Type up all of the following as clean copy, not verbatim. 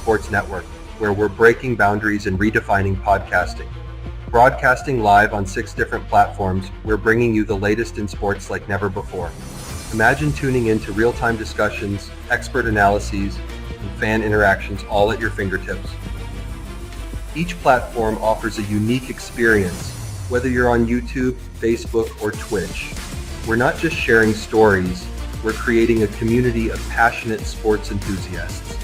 Sports Network, where we're breaking boundaries and redefining podcasting. Broadcasting live on 6 different platforms, we're bringing you the latest in sports like never before. Imagine tuning into real-time discussions, expert analyses, and fan interactions all at your fingertips. Each platform offers a unique experience, whether you're on YouTube, Facebook, or Twitch. We're not just sharing stories, we're creating a community of passionate sports enthusiasts.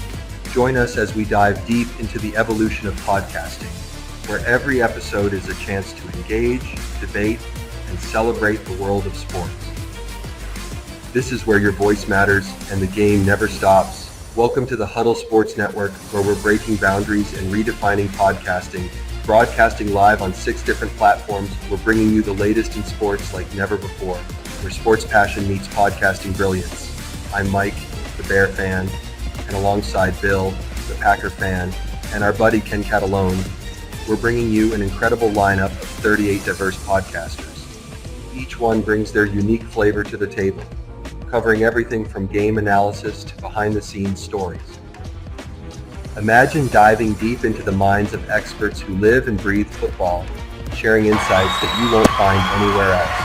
Join us as we dive deep into the evolution of podcasting, where every episode is a chance to engage, debate, and celebrate the world of sports. This is where your voice matters and the game never stops. Welcome to the Huddle Sports Network, where we're breaking boundaries and redefining podcasting. Broadcasting live on 6 different platforms, we're bringing you the latest in sports like never before, where sports passion meets podcasting brilliance. I'm Mike, the Bear fan, and alongside Bill, the Packer fan, and our buddy Ken Catalone, we're bringing you an incredible lineup of 38 diverse podcasters. Each one brings their unique flavor to the table, covering everything from game analysis to behind-the-scenes stories. Imagine diving deep into the minds of experts who live and breathe football, sharing insights that you won't find anywhere else.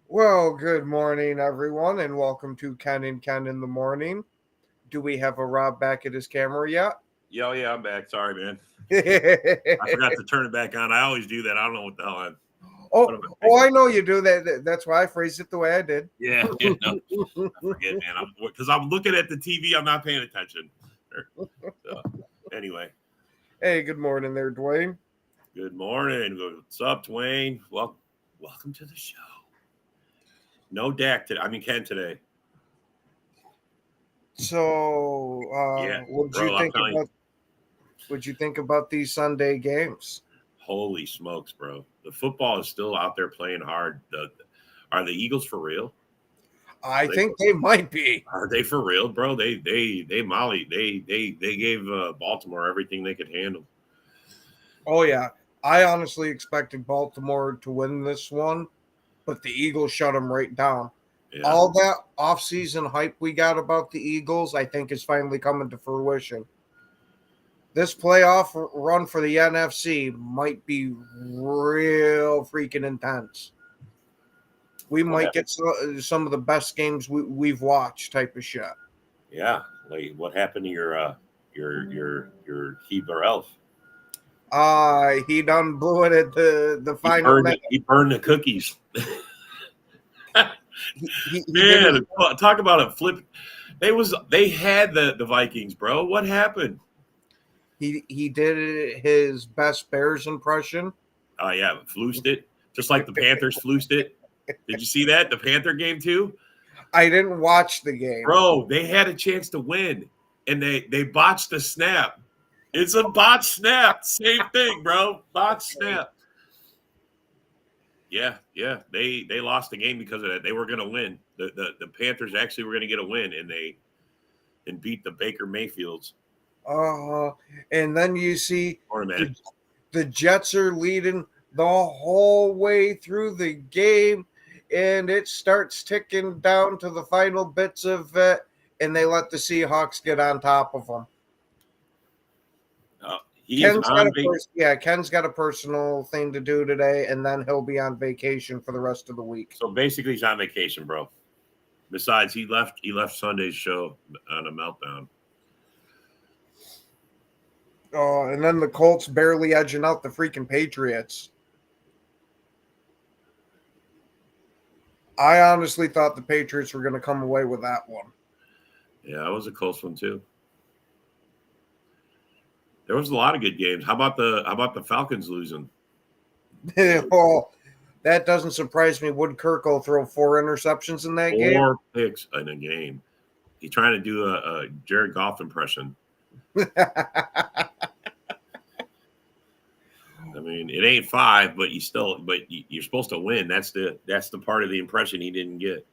Well, good morning, everyone, and welcome to Ken and Ken in the Morning. Do we have a Rob back at his camera yet? Yeah, I'm back. Sorry, man. I forgot to turn it back on. I always do that. I don't know what the hell I'm... I know you do that. That's why I phrased it the way I did. Yeah, no, I forget, man. Because I'm looking at the TV, I'm not paying attention. So, anyway. Hey, good morning there, Dwayne. Good morning. What's up, Dwayne? Welcome to the show. No Dak today. Ken today. So, what'd you think about these Sunday games? Holy smokes, bro. The football is still out there playing hard. Are the Eagles for real? I think they might be. Are they for real, bro? They gave Baltimore everything they could handle. Oh, yeah. I honestly expected Baltimore to win this one, but the Eagles shut them right down. Yeah. All that offseason hype we got about the Eagles, I think, is finally coming to fruition. This playoff run for the NFC might be real freaking intense. We might get some of the best games we've watched type of shit. Yeah, like what happened to your Heber Elf? He done blew it at the final. He burned the cookies. Man, talk about a flip. They had the Vikings, bro. What happened? He did his best Bears impression. Oh, yeah, floosed it. Just like the Panthers floosed it. Did you see that? The Panther game, too? I didn't watch the game. Bro, they had a chance to win, and they botched the snap. It's a botched snap. Same thing, bro. Botched snap. Yeah. They lost the game because of that. They were going to win. The Panthers actually were going to get a win, and beat the Baker Mayfields. And then you see the Jets are leading the whole way through the game, and it starts ticking down to the final bits of it, and they let the Seahawks get on top of them. Ken's got a personal thing to do today, and then he'll be on vacation for the rest of the week. So basically, he's on vacation, bro. Besides, he left Sunday's show on a meltdown. And then the Colts barely edging out the freaking Patriots. I honestly thought the Patriots were going to come away with that one. Yeah, it was a close one too. There was a lot of good games. How about the Falcons losing? Well, that doesn't surprise me. Would Kirk will throw 4 interceptions in that game? 4 picks in a game. He's trying to do a Jared Goff impression. It ain't 5, but you're supposed to win. That's the part of the impression he didn't get.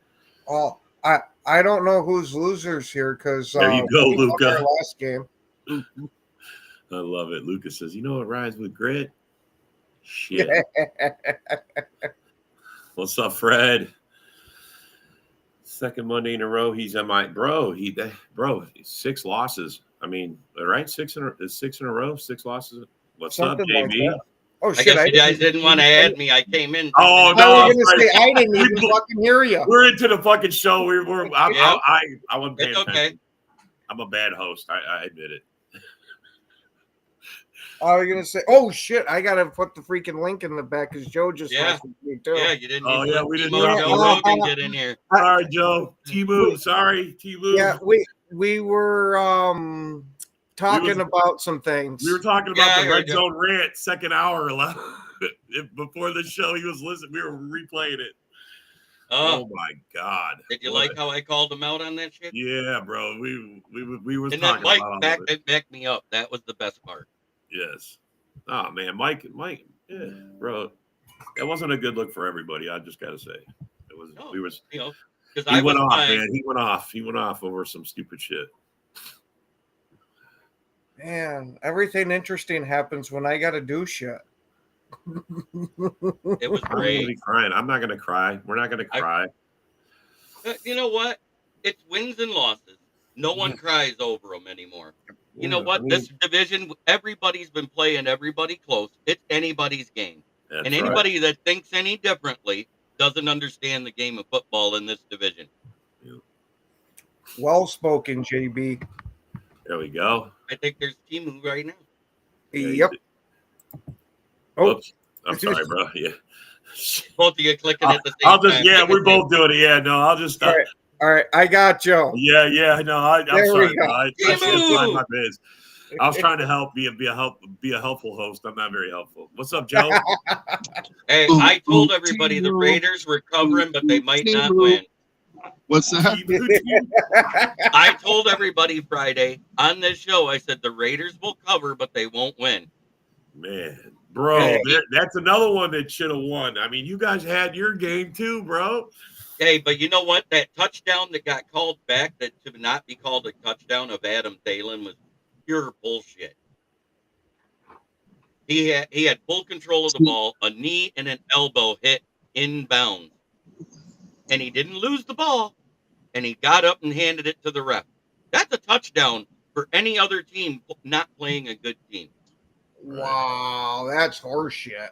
Oh, I don't know who's losers here because there you go, Luca. Last game. I love it. Lucas says, "You know what rhymes with grit? Shit." What's up, Fred? Second Monday in a row. He's on my bro. 6 losses. I mean, right? 6 in a row. 6 losses. What's Something up, like JB? that. Oh I shit! guess you guys didn't want to add me. I came in. Oh, I no, was gonna sorry. say I didn't even fucking hear you. We're into the fucking show. I wasn't paying It's okay. attention. I'm a bad host. I admit it. I was gonna say, oh shit! I gotta put the freaking link in the back because Joe just Yeah. messaged me too. Yeah, you didn't. Oh, even yeah, let we didn't T-Mo drop Joe the link. Rogan get in here. Sorry, Joe. T-Move. Sorry, T-Move. Yeah, we were talking about some things. We were talking Yeah, about I the heard Red you. Zone rant, second hour. Before the show, he was listening. We were replaying it. Oh my God! Did you like how I called him out on that shit? Yeah, bro. We was And talking then Mike about all of it. backed me up. That was the best part. Yes. Oh man, Mike. Yeah, bro. That wasn't a good look for everybody. I just gotta say, it was. No, Because I he went was off, fine. man. He went off. He went off over some stupid shit. Man, everything interesting happens when I gotta do shit. It was I'm gonna great. be crying. I'm not gonna cry. We're not gonna cry. You know what? It's wins and losses. No one cries over them anymore. You know what? This division, everybody's been playing everybody close. It's anybody's game. That's And anybody that thinks any differently doesn't understand the game of football in this division. Well spoken, JB. There we go. I think there's Timu right now. Yep. Oh, Oops. I'm sorry, bro. Yeah. Both of you clicking at the same time. Yeah, we're both doing it. Yeah, no, I'll just. all right. I got Joe. Yeah, no, I'm There sorry, we go. bro. I should have mind my biz. I was trying to help, be a helpful host. I'm not very helpful. What's up, Joe? Hey, I told everybody the Raiders were covering, but they might not win. What's that? I told everybody Friday on this show, I said the Raiders will cover, but they won't win. Man, bro, that's another one that should have won. I mean, you guys had your game too, bro. Hey, but you know what? That touchdown that got called back that should not be called a touchdown of Adam Thielen was pure bullshit. He had full control of the ball, a knee and an elbow hit inbounds. And he didn't lose the ball, and he got up and handed it to the ref. That's a touchdown for any other team not playing a good team. Wow, that's horseshit.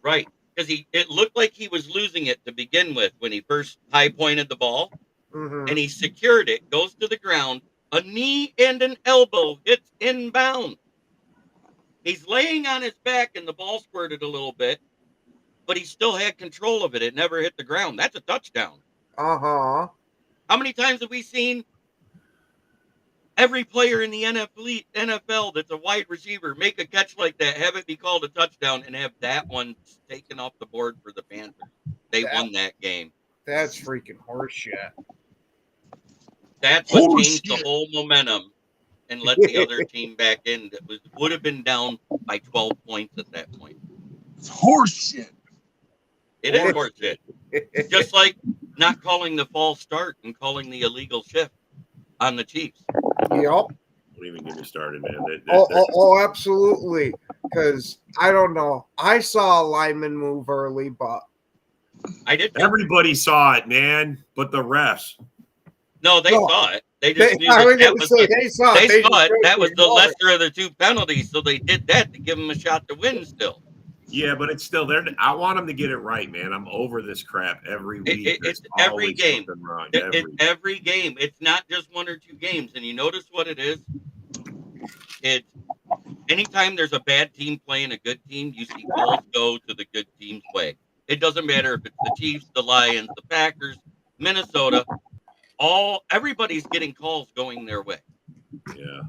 Right. Because it looked like he was losing it to begin with when he first high pointed the ball, and he secured it, goes to the ground, a knee and an elbow hits inbound. He's laying on his back and the ball squirted a little bit, but he still had control of it. It never hit the ground. That's a touchdown. Uh-huh. How many times have we seen every player in the NFL that's a wide receiver make a catch like that, have it be called a touchdown, and have that one taken off the board for the Panthers? They won that game. That's freaking horseshit. That's what changed the whole momentum and let the other team back in. That would have been down by 12 points at that point. It's horseshit. It is horseshit. Just like not calling the false start and calling the illegal shift on the Chiefs. Yep. Don't even get me started, man. Absolutely. Because I don't know. I saw a lineman move early, but I did. Everybody saw it, man, but the refs. No, they saw it. They just knew they saw it. They saw it. That was the lesser of the two penalties, so they did that to give them a shot to win still. Yeah, but it's still there. I want them to get it right, man. I'm over this crap every week. It's every game. Wrong. It's every game. It's not just one or two games. And you notice what it is? It's anytime there's a bad team playing a good team, you see calls go to the good team's way. It doesn't matter if it's the Chiefs, the Lions, the Packers, Minnesota. Everybody's getting calls going their way. Yeah.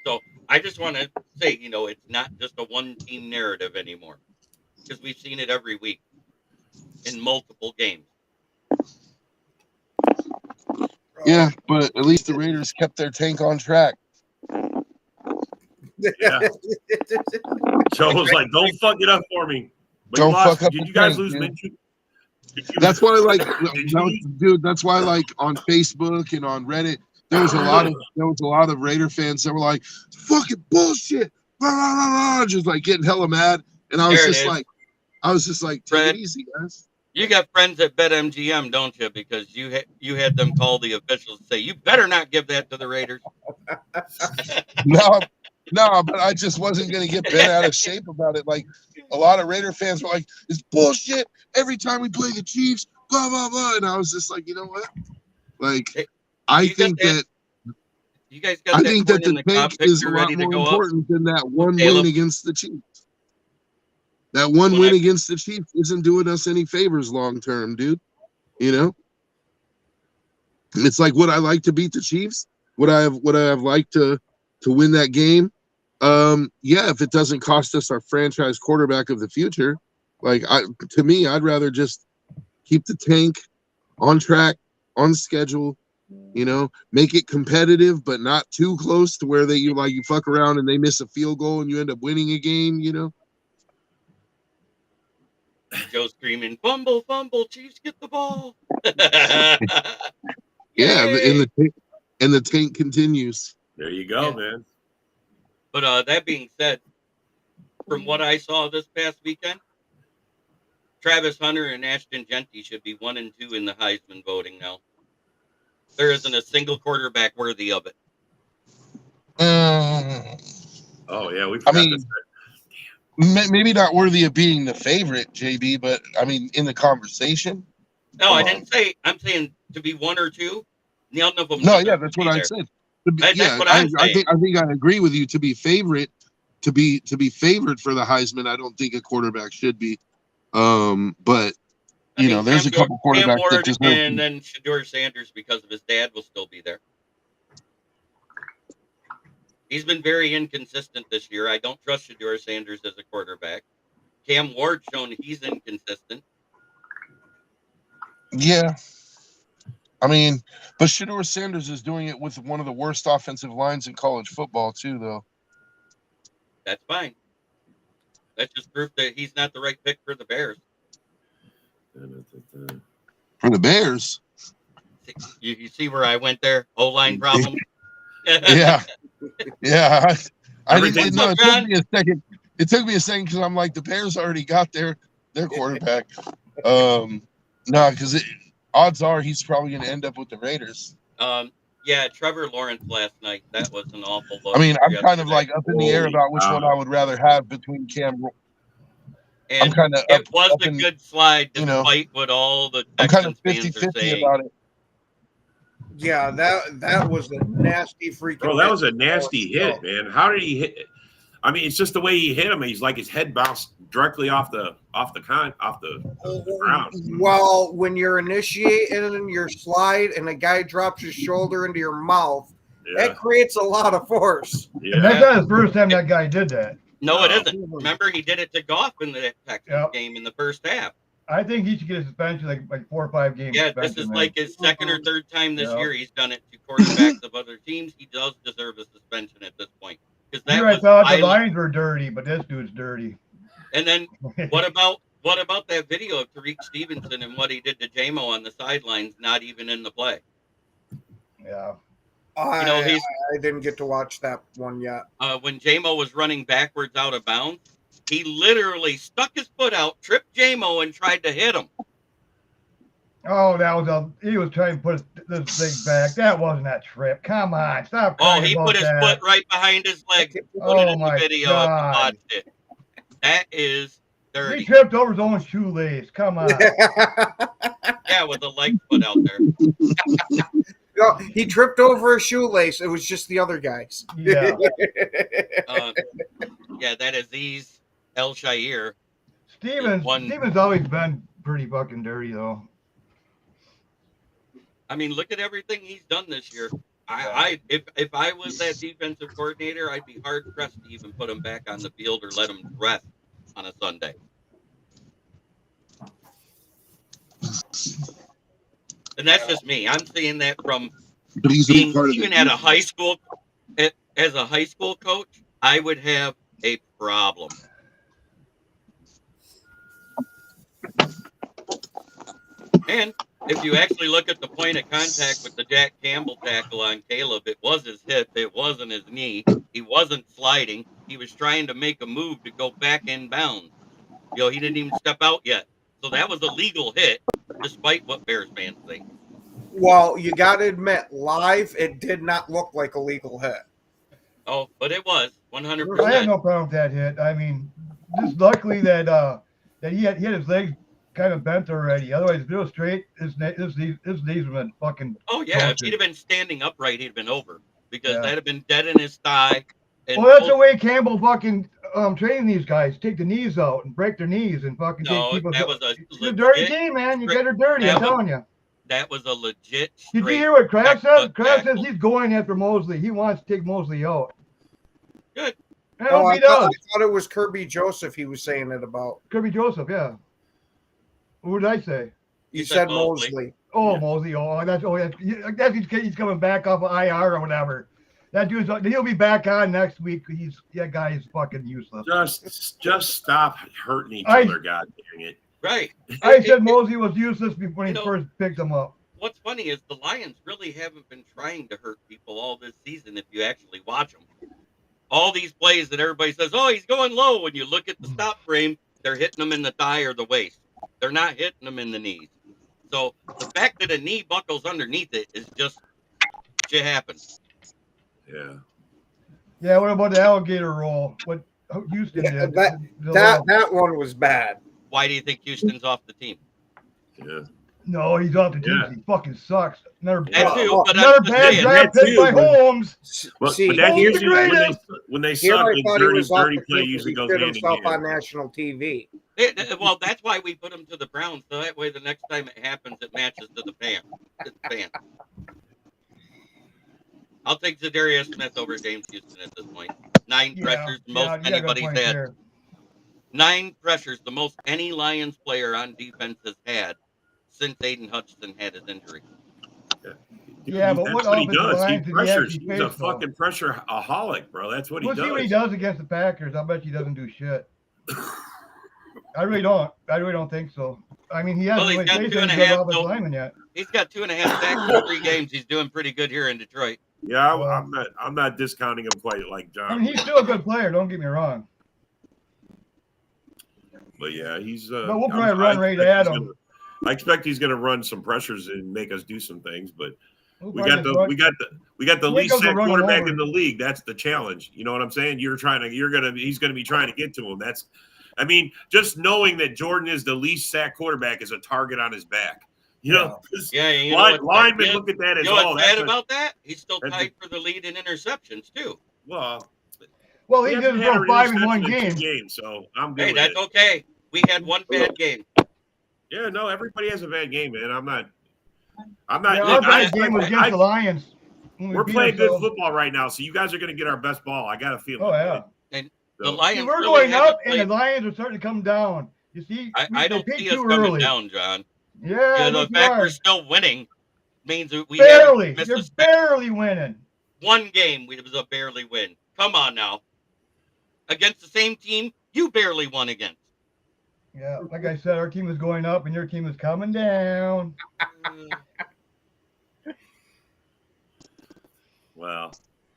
So I just want to say, it's not just a one-team narrative anymore, because we've seen it every week in multiple games. Yeah, but at least the Raiders kept their tank on track. Yeah. Joe was like, "Don't fuck it up for me." But Don't fuck up. Did you guys lose Minshew? That's why, dude. That's why, on Facebook and on Reddit, there was a lot of Raider fans that were like, "Fucking bullshit," blah, blah, blah, blah, just like getting hella mad. And I was just like, "Take it easy, guys." You got friends at BetMGM, don't you? Because you had them call the officials and say, "You better not give that to the Raiders." No, no, but I just wasn't going to get bent out of shape about it. Like a lot of Raider fans were like, "It's bullshit. Every time we play the Chiefs, blah blah blah." And I was just like, you know what? Like, Hey, I you got think that? that You guys got that corn in the the tank cob is a picture lot ready to more go up? important than that one win Caleb? against the Chiefs. That one win against the Chiefs isn't doing us any favors long term, dude. You know, it's like, would I like to beat the Chiefs? Would I have liked to win that game? Yeah, if it doesn't cost us our franchise quarterback of the future. Like, to me, I'd rather just keep the tank on track, on schedule. You know, make it competitive, but not too close to where you fuck around and they miss a field goal and you end up winning a game. You know. Joe screaming, "Fumble, fumble, Chiefs get the ball." Yeah, Yay! and the tank continues. There you go, man. But that being said, from what I saw this past weekend, Travis Hunter and Ashton Genty should be 1 and 2 in the Heisman voting now. There isn't a single quarterback worthy of it. Oh yeah, we. I mean, maybe not worthy of being the favorite, JB, but I mean, in the conversation. No, I didn't say. I'm saying to be 1 or 2. None of them. No, yeah, that's what I said. That's what I'm saying. I think I agree with you. To be favorite, to be favored for the Heisman, I don't think a quarterback should be. But you know, there's a couple quarterbacks that just and then Shedeur Sanders, because of his dad, will still be there. He's been very inconsistent this year. I don't trust Shedeur Sanders as a quarterback. Cam Ward's shown he's inconsistent. Yeah. I mean, but Shedeur Sanders is doing it with one of the worst offensive lines in college football, too, though. That's fine. That's just proof that he's not the right pick for the Bears. For the Bears? You see where I went there? O-line problem? Yeah. Yeah. I didn't know. It took me a second. It took me a second because I'm like, the Bears already got their quarterback. No, because odds are he's probably going to end up with the Raiders. Yeah, Trevor Lawrence last night. That was an awful look. I mean, I'm kind of like up in the air about which one I would rather have between Cam. And it was a good slide, despite what all the Texans fans are saying about it. Yeah, that was a nasty freaking. Bro, that was a nasty hit, man. How did he hit it? I mean, it's just the way he hit him. He's like his head bounced directly off the ground. Well, when you're initiating your slide and a guy drops his shoulder into your mouth, that creates a lot of force. Yeah. And that's not the first time that guy did that. No, it isn't. Remember, he did it to Goff in the Texans game in the first half. I think he should get a suspension like 4 or 5 games. Yeah, this is like his second or third time this year he's done it to quarterbacks of other teams. He does deserve a suspension at this point. Here I thought the Lions were dirty, but this dude's dirty. And then what about that video of Tariq Stevenson and what he did to J-Mo on the sidelines, not even in the play? Yeah. I didn't get to watch that one yet. When J-Mo was running backwards out of bounds, he literally stuck his foot out, tripped J-Mo, and tried to hit him. Oh, he was trying to put this thing back. That wasn't that trip. Come on, stop. Oh, he put his foot right behind his leg. Put it in the video if you watched it. That is dirty. He tripped over his own shoelace. Come on. Yeah, with the leg foot out there. No, he tripped over a shoelace. It was just the other guys. Yeah. Yeah, that is El Shair. Stevens always been pretty fucking dirty, though. I mean, look at everything he's done this year. If I was that defensive coordinator, I'd be hard pressed to even put him back on the field or let him rest on a Sunday. And that's just me. I'm seeing that from being even at a high school. As a high school coach, I would have a problem. And if you actually look at the point of contact with the Jack Campbell tackle on Caleb, it was his hip. It wasn't his knee. He wasn't sliding. He was trying to make a move to go back in bounds. He didn't even step out yet. So that was a legal hit, despite what Bears fans think. Well, you got to admit, live, it did not look like a legal hit. Oh, but it was I have 100%. no problem with that hit. I mean, just luckily that that he had his legs kind of bent already. Otherwise, if it was straight, his knees would have been fucking. Oh yeah, if toasted. he'd have been standing upright, he'd have been over because Yeah. that'd have been dead in his thigh. And Well, that's the way Campbell fucking training these guys. Take the knees out and break their knees and fucking no, take people. that was a It's a dirty legit. team, man. You get her dirty. I'm telling you. That was a legit. Did you hear what Kraft said? back-foot Kraft says tackle. he's going after Mosley. He wants to take Mosley out. Good. And Oh, I I hope he does. thought it was Kirby Joseph he was saying it about. Kirby Joseph, yeah. What did I say? You said said Mosley. Mosley. Oh, Yeah. Mosley. Oh, that's he's coming back off of IR or whatever. That dude's he'll be back on next week. That guy is fucking useless. Just stop hurting each I- other, god dang it. Right. I said Mosley was useless when he You know- first picked him up. What's funny is the Lions really haven't been trying to hurt people all this season. If you actually watch them, all these plays that everybody says, "Oh, he's going low." When you look at the stop frame, they're hitting them in the thigh or the waist. They're not hitting them in the knees. So the fact that a knee buckles underneath it is just shit happens. Yeah. Yeah, what about the alligator roll? What Houston Yeah, did? that one was bad. Why do you think Houston's off the team? Yeah. No, he's off the team. Yeah. He fucking sucks. Another That too, Oh, but another I'm just bad saying, draft that pick too, by but- Holmes. But See, that Holmes usually the greatest. when they here suck, I it's thought he was off dirty the play field usually because goes he hand in himself on hand. national TV. Well, that's why we put him to the Browns, so that way the next time it happens, it matches to the fan. I'll take Zadarius Smith over James Houston at this point. 9 pressures, the most you got a good anybody's point had. there. 9 pressures, the most any Lions player on defense has had since Aiden Hutchinson had his injury. Yeah, but That's what what he offensive does. He lines did he pressures. actually He's a face, though? fucking pressure-aholic, bro. That's what he We'll see what he does. does against the Packers. I bet he doesn't do shit. I really don't. I really don't think so. I mean, he hasn't Well, he's really got faced 2.5, any good offensive so- lineman yet. He's got 2.5 sacks in 3 games. He's doing pretty good here in Detroit. Yeah, Well- I'm not discounting him quite like John. I mean, he's still a good player. Don't get me wrong. But yeah, he's. But we'll probably run right at him. I expect he's going to run some pressures and make us do some things, but We'll we probably got just the Nick least goes to sack run him quarterback over. in the league. That's the challenge. You know what I'm saying? He's going to be trying to get to him. I mean, just knowing that Jordan is the least sack quarterback is a target on his back. You know, 'cause Yeah, you know linemen look at that as you know what's sad that's about that? He's still that's tied for the lead in interceptions too. well. Well, we he haven't did had throw an 5 in one interception in game. 2 games, so I'm good Hey, with that's it. okay. We had one bad game. Yeah, no, everybody has a bad game, man. I'm not. Yeah, Look, our bad game was against I- the Lions. when we we're beat playing good ourselves. football right now, so you guys are going to get our best ball. I got a feeling. Oh, yeah. The So- Lions See, we're really going haven't up, and the played- Lions are starting to come down. You see, I they don't picked see us too coming early. down, John. Yeah, You know, I the think fact you we're are. still winning means that we Barely. haven't missed You're a step. barely winning. One game. It was a barely win. Come on now. Against the same team you barely won against. Yeah, like I said, our team is going up, and your team is coming down. Well,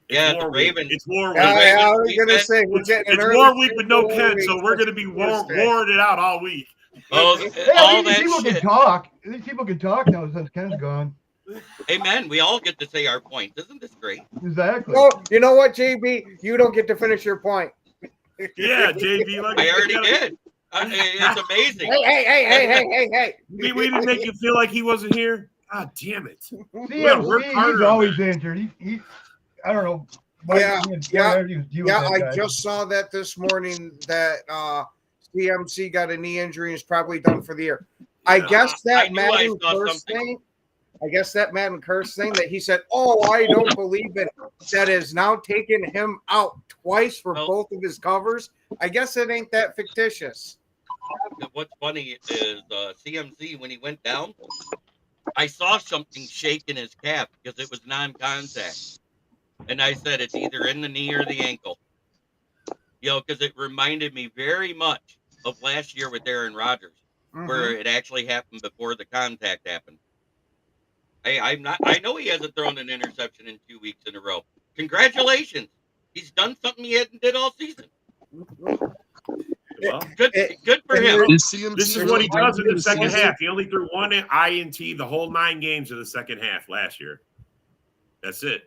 Yeah, the war week. Ravens- It's war week. Yeah, I was we going to bet- say, we're getting an It's early war week with no war Ken, week. so we're going to be warring it out all week. Oh, Hey, all at least that these people shit. can talk. At least people can talk now since Ken's gone. Amen. We all get to say our points. Isn't this great? Exactly. Oh, you know what, JB? You don't get to finish your point. Yeah, JB. Look, I already did. It's amazing. Hey. We didn't make you feel like he wasn't here. God damn it. CMC, harder he's on always that. injured. He I don't know. why Yeah, he and yeah, everything's dealing Yeah, with that I guy. just saw that this morning that CMC got a knee injury and is probably done for the year. I Yeah. guess I that knew I Madden saw curse something. thing. I guess that Madden curse thing that he said, "Oh, I don't believe it." That has now taken him out twice for Well- both of his covers. I guess it ain't that fictitious. What's funny is CMC, when he went down, I saw something shake in his calf because it was non-contact. And I said, it's either in the knee or the ankle. You know, because it reminded me very much of last year with Aaron Rodgers, where it actually happened before the contact happened. I know he hasn't thrown an interception in 2 weeks in a row. Congratulations. He's done something he hadn't did all season. Well, Good for him. this is what he does in the second half. He only threw one INT the whole 9 games of the second half last year. That's it.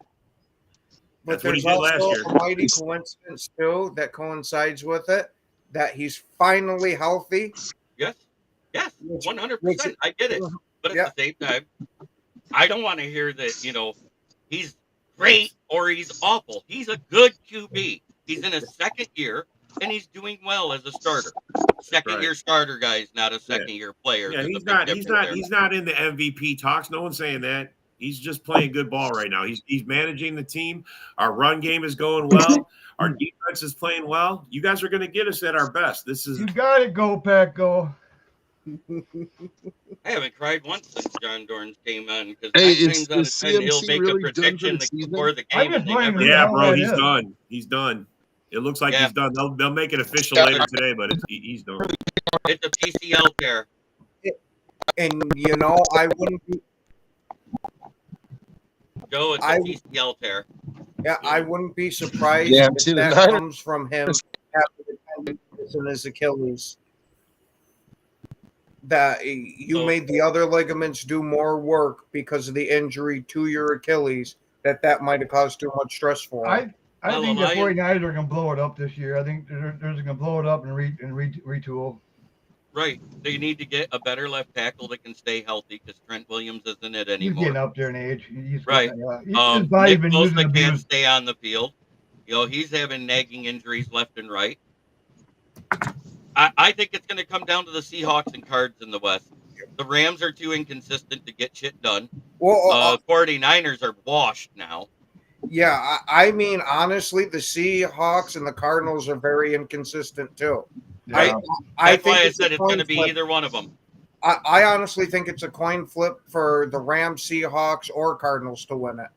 But That's what he there's did last also year. a mighty coincidence too that coincides with it that he's finally healthy. Yes, 100%. I get it, but at Yeah. the same time, I don't want to hear that. He's great or he's awful. He's a good QB. He's in his second year and he's doing well as a starter. Second year starter, guys, not a second year player. Yeah, There's he's a big difference there. he's not in the MVP talks. No one's saying that. He's just playing good ball right now. He's managing the team. Our run game is going well. Our defense is playing well. You guys are going to get us at our best. This is You got it, go Pack, go. I haven't cried once since John Dorrance came on because Hey, 9 times out of 10 he'll CMC make really a done for prediction the season? before the I'm game. just And they wondering never who the yeah, hell bro. that He's is. done. He's done. It looks like Yeah. he's done. They'll make it official later today, but he's done. It's a PCL tear. And I wouldn't be Joe, it's a PCL tear. I wouldn't be surprised Yeah, if see, the that Niners- comes from him having a tendon in his Achilles. That you made the other ligaments do more work because of the injury to your Achilles. That might have caused too much stress for him. I think the 49ers are going to blow it up this year. I think they're going to blow it up and retool. Right. They need to get a better left tackle that can stay healthy because Trent Williams isn't it He's anymore. getting up there in age. He's Right. His body's Nick been using Bosa can't abuse. stay on the field. He's having nagging injuries left and right. I think it's going to come down to the Seahawks and Cards in the West. The Rams are too inconsistent to get shit done. Well, 49ers are washed now. yeah, I mean, honestly, the Seahawks and the Cardinals are very inconsistent too. Yeah. That's why I said it's going to be either one of them. I honestly think it's a coin flip for the Rams, Seahawks, or Cardinals to win it.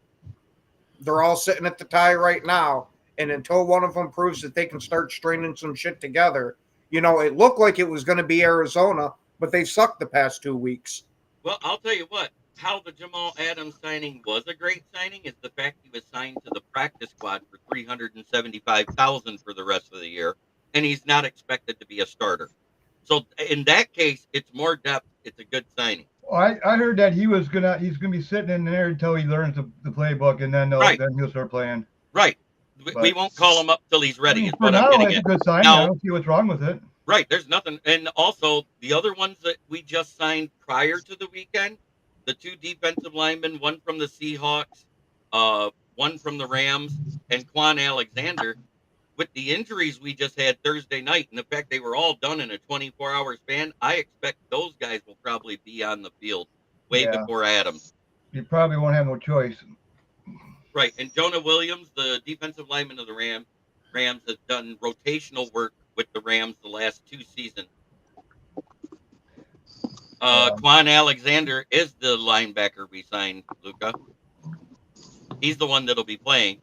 They're all sitting at the tie right now, and until one of them proves that they can start stringing some shit together, it looked like it was going to be Arizona, but they sucked the past 2 weeks. Well, I'll tell you what. How the Jamal Adams signing was a great signing is the fact he was signed to the practice squad for $375,000 for the rest of the year, and he's not expected to be a starter. So in that case, it's more depth. It's a good signing. Well, I heard that he's gonna be sitting in there until he learns the playbook, and then he'll start playing. Right. We won't call him up till he's ready. Is For what now, I'm getting it's at. a good sign. Now, I don't see what's wrong with it. right. There's nothing. And also, the other ones that we just signed prior to the weekend, the 2 defensive linemen, one from the Seahawks, one from the Rams, and Quan Alexander, with the injuries we just had Thursday night, and the fact they were all done in a 24-hour span, I expect those guys will probably be on the field way before Adams. You probably won't have no choice. Right. And Jonah Williams, the defensive lineman of the Rams, has done rotational work with the Rams the last 2 seasons. Quan Alexander is the linebacker we signed, Luca. He's the one that'll be playing.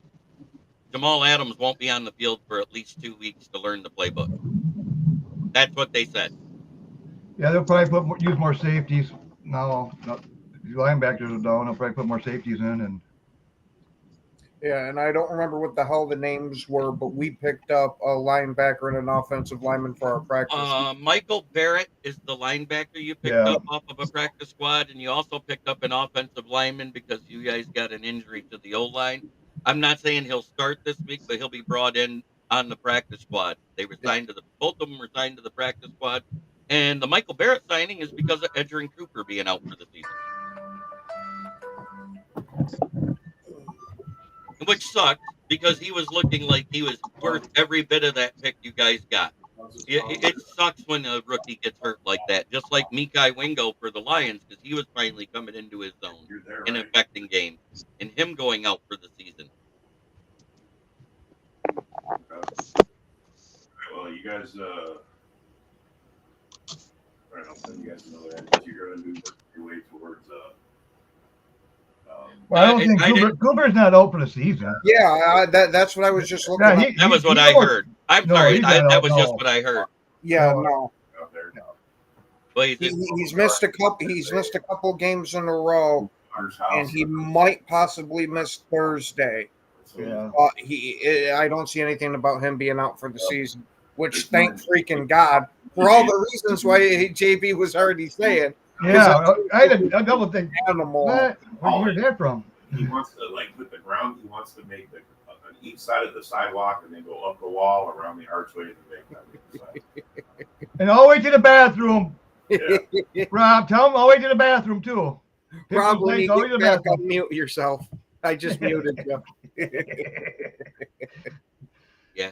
Jamal Adams won't be on the field for at least 2 weeks to learn the playbook. That's what they said. Yeah, they'll probably use more safeties. No, the linebackers are down. They'll probably put more safeties in. And yeah, and I don't remember what the hell the names were, but we picked up a linebacker and an offensive lineman for our practice. Michael Barrett is the linebacker you picked up off of a practice squad, and you also picked up an offensive lineman because you guys got an injury to the O-line. I'm not saying he'll start this week, but he'll be brought in on the practice squad. They were signed to both of them were signed to the practice squad. And the Michael Barrett signing is because of Edgerrin Cooper being out for the season. Which sucked because he was looking like he was worth every bit of that pick you guys got. It sucks when a rookie gets hurt like that, just like Mekhi Wingo for the Lions, because he was finally coming into his zone and affecting games, and him going out for the season. Well, you guys, I'll send you guys another ad that you're going to do your way towards. Well, I don't think Cooper's not out for the season. Yeah, that's what I was just looking at. That was what I heard. I'm sorry. That was just what I heard. Yeah, no. Well, He's missed a couple. He's missed a couple games in a row, and he might possibly miss Thursday. Yeah. I don't see anything about him being out for the season. which thank freaking God for all the reasons why JB was already saying. Yeah, I had a double think. Animal. What? Where'd you get that from? He wants to put the ground. He wants to make on each side of the sidewalk and then go up the wall around the archway and make that. And all the way to the bathroom. Yeah. Rob, tell him all the way to the bathroom too. Rob, when you All the way get to the back, bathroom. unmute yourself. I just muted you. Yeah.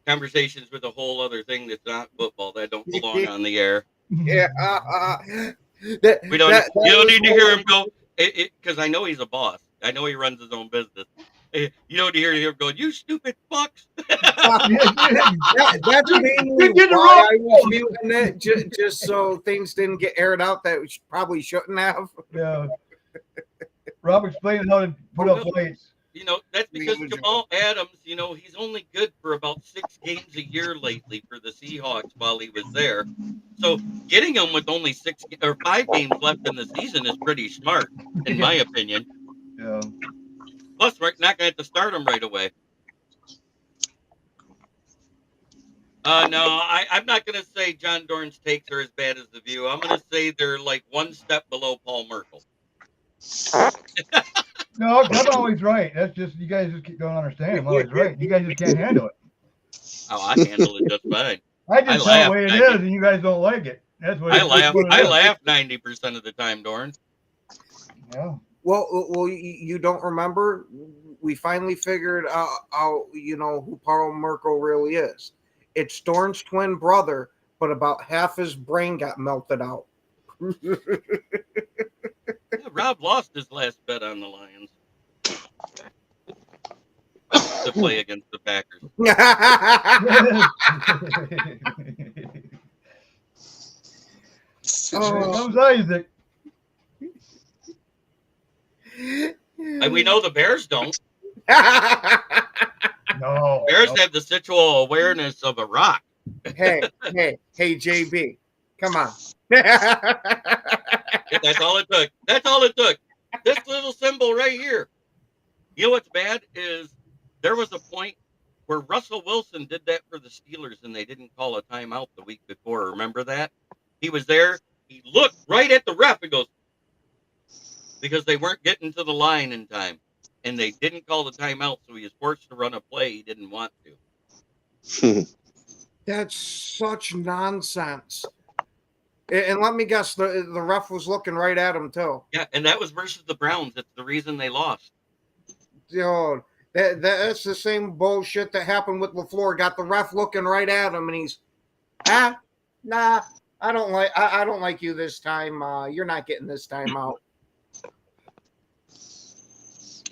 Conversations with a whole other thing that's not football that don't belong on the air. Yeah. You don't need to hear him go, because I know he's a boss. I know he runs his own business. You don't hear him go, you stupid fucks. That's mainly why I was muting it, just so things didn't get aired out that we probably shouldn't have. Yeah. Rob explained how to put up lights. That's because Jamal Adams, he's only good for about 6 games a year lately for the Seahawks while he was there. So getting him with only 6 or 5 games left in the season is pretty smart, in my opinion. Yeah. Plus, we're not going to have to start him right away. No, I'm not going to say John Dorn's takes are as bad as The View. I'm going to say they're like one step below Paul Merkel. No, I'm always right. That's just, you guys just don't understand. I'm always right. You guys just can't handle it. Oh, I handle it just fine. I just tell the way it is, and you guys don't like it. That's what I laugh 90% of the time, Dorn. Yeah. Well, you don't remember? We finally figured out, who Paul Merkel really is. It's Dorn's twin brother, but about half his brain got melted out. Yeah, Rob lost his last bet on the Lions to play against the Packers. Comes Isaac. And we know the Bears don't. No. Bears have the situal awareness of a rock. Hey, JB, come on. That's all it took. That's all it took. This little symbol right here. You know what's bad is there was a point where Russell Wilson did that for the Steelers and they didn't call a timeout the week before. Remember that? He was there. He looked right at the ref and goes, because they weren't getting to the line in time. And they didn't call the timeout, so he was forced to run a play he didn't want to. That's such nonsense. And let me guess, the ref was looking right at him, too. Yeah, and that was versus the Browns. That's the reason they lost. Dude, that's the same bullshit that happened with LaFleur. Got the ref looking right at him, and he's, nah, I don't like you this time. You're not getting this time out.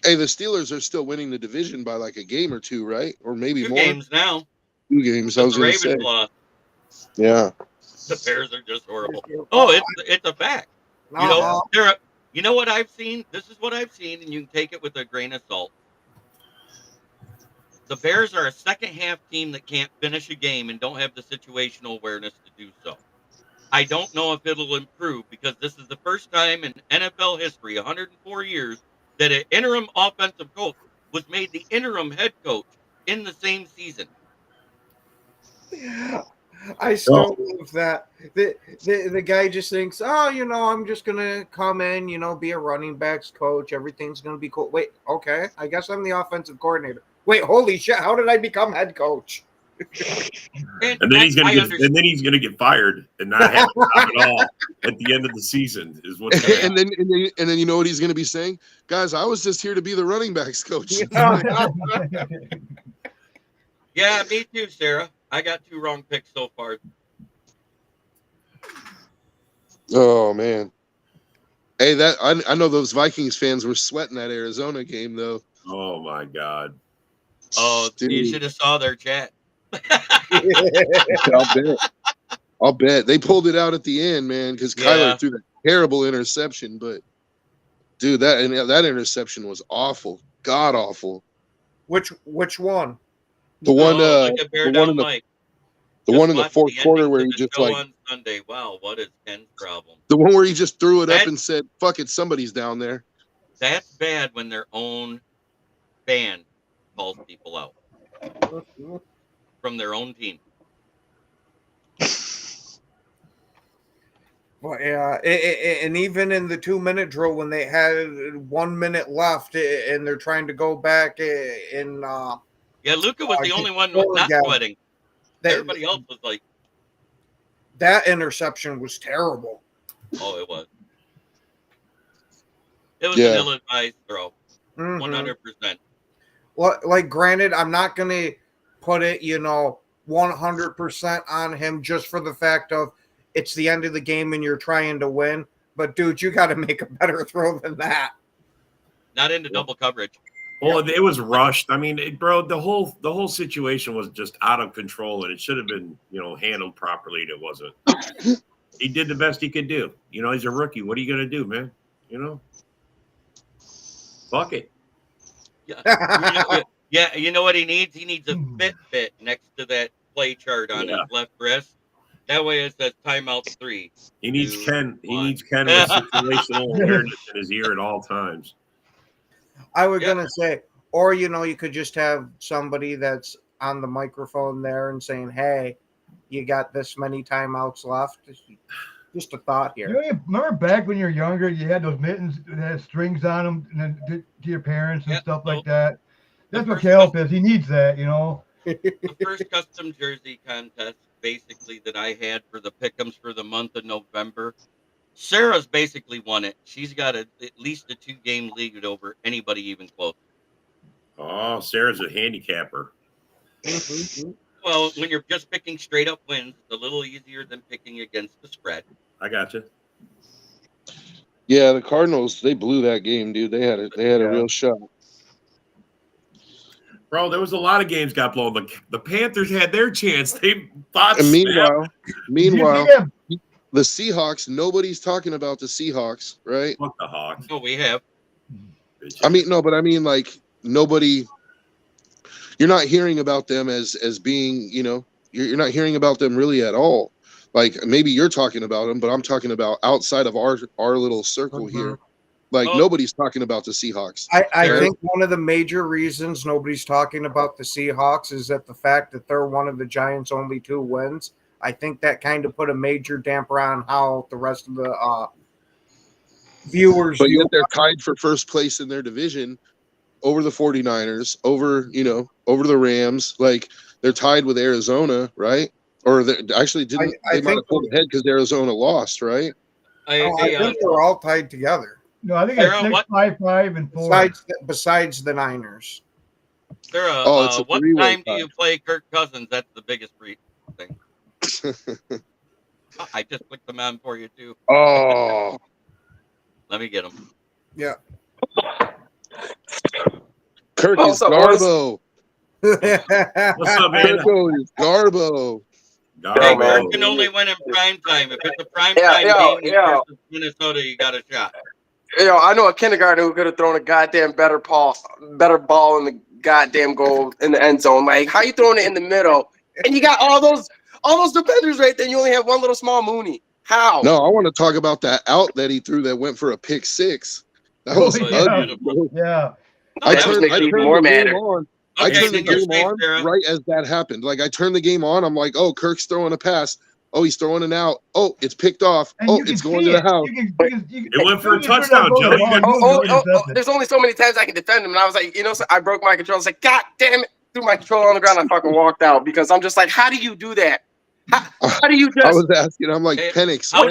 Hey, the Steelers are still winning the division by like a game or two, right? Or maybe 2 more. games now. 2 games. I was going to say. Lost. Yeah. The Bears are just horrible. Oh, it's a fact. You know what I've seen? This is what I've seen, and you can take it with a grain of salt. The Bears are a second half team that can't finish a game and don't have the situational awareness to do so. I don't know if it'll improve because this is the first time in NFL history, 104 years, that an interim offensive coach was made the interim head coach in the same season. I still love that. The guy just thinks, I'm just going to come in, be a running backs coach. Everything's going to be cool. Wait, okay. I guess I'm the offensive coordinator. Wait, holy shit. How did I become head coach? And then he's gonna get fired and not have a job at all at the end of the season is what. And then you know what he's gonna be saying, guys? I was just here to be the running backs coach. Yeah, me too, Sarah. I got 2 wrong picks so far. Oh man, hey, I know those Vikings fans were sweating that Arizona game though. Oh my God. Oh, dude. You should have saw their chat. I'll bet they pulled it out at the end, man, because Kyler threw that terrible interception. But dude, that interception was awful, god awful. Which one? The one, like the one in the fourth quarter where he just like on Sunday. Wow, what is Ken's problem? The one where he just threw it up and said, "Fuck it, somebody's down there." That's bad when their own band calls people out. from their own team. Well, yeah, and even in the 2-minute drill when they had 1 minute left and they're trying to go back and Yeah, Luka was the only one not sweating. Everybody else was like, that interception was terrible. oh, it was. It was an ill-advised throw, 100%. Well, like, granted, I'm not going to put it, 100% on him just for the fact of it's the end of the game and you're trying to win. But, dude, you got to make a better throw than that. Not into double coverage. Well, it was rushed. I mean, bro, the whole situation was just out of control, and it should have been, handled properly. And it wasn't. He did the best he could do. He's a rookie. What are you gonna do, man? Fuck it. Yeah. You know what he needs? He needs a Fitbit next to that play chart on his left wrist. That way it says timeout 3. He needs Ken. He needs Ken with situational awareness in his ear at all times. I was gonna say, or you could just have somebody that's on the microphone there and saying, "Hey, you got this many timeouts left." Just a thought here. You remember back when you were younger, you had those mittens that had strings on them, and then to your parents and stuff like that. That's what Caleb is. He needs that, The first custom jersey contest, basically, that I had for the pick'ems for the month of November. Sarah's basically won it. She's got at least a 2-game lead over anybody even close. Oh, Sarah's a handicapper. Well, when you're just picking straight up wins, it's a little easier than picking against the spread. I got you. Yeah, the Cardinals, they blew that game, dude. They had a real shot. Bro, there was a lot of games got blown. The Panthers had their chance. They thought. And meanwhile, the Seahawks. Nobody's talking about the Seahawks, right? Fuck the Hawks. Oh, we have. I mean, no, but I mean, like, nobody. You're not hearing about them as being, you're not hearing about them really at all. Like, maybe you're talking about them, but I'm talking about outside of our little circle here. Like, nobody's talking about the Seahawks. I think one of the major reasons nobody's talking about the Seahawks is that the fact that they're one of the Giants' only 2 wins. I think that kind of put a major damper on how the rest of the viewers. But yet they're tied for first place in their division over the 49ers, over the Rams. Like, they're tied with Arizona, right? Or they actually didn't. They might have pulled ahead because Arizona lost, right? I think they're all tied together. No, I think it's 6, 5, 5, and 4. Besides the Niners. Sarah, what time do you play Kirk Cousins? That's the biggest thing. I just clicked them on for you too. Oh, let me get them. Yeah. Kirk is Garbo. What's up, man? Kirk is Garbo. Hey, Kirk can only win in prime time. If it's a prime time game versus Minnesota, you got a shot. I know a kindergartner who could have thrown a goddamn better ball in the goddamn goal in the end zone. Like, how you throwing it in the middle? And you got all those defenders right there, and you only have one little small Mooney. How? No, I want to talk about that out that he threw that went for a pick 6. That was ugly. Yeah. I turned the game on. Okay, I turned the game on Sarah. right as that happened. Like, I turned the game on. I'm like, oh, Kirk's throwing a pass. Oh, he's throwing an out. Oh, it's picked off. And it's going to the house. It went for a touchdown, Joe. There's only so many times I can defend him. And I was like, so I broke my control. I was like, God damn it. Threw my controller on the ground. I fucking walked out because I'm just like, how do you do that? How do you just? I was asking. I'm like, Penix. How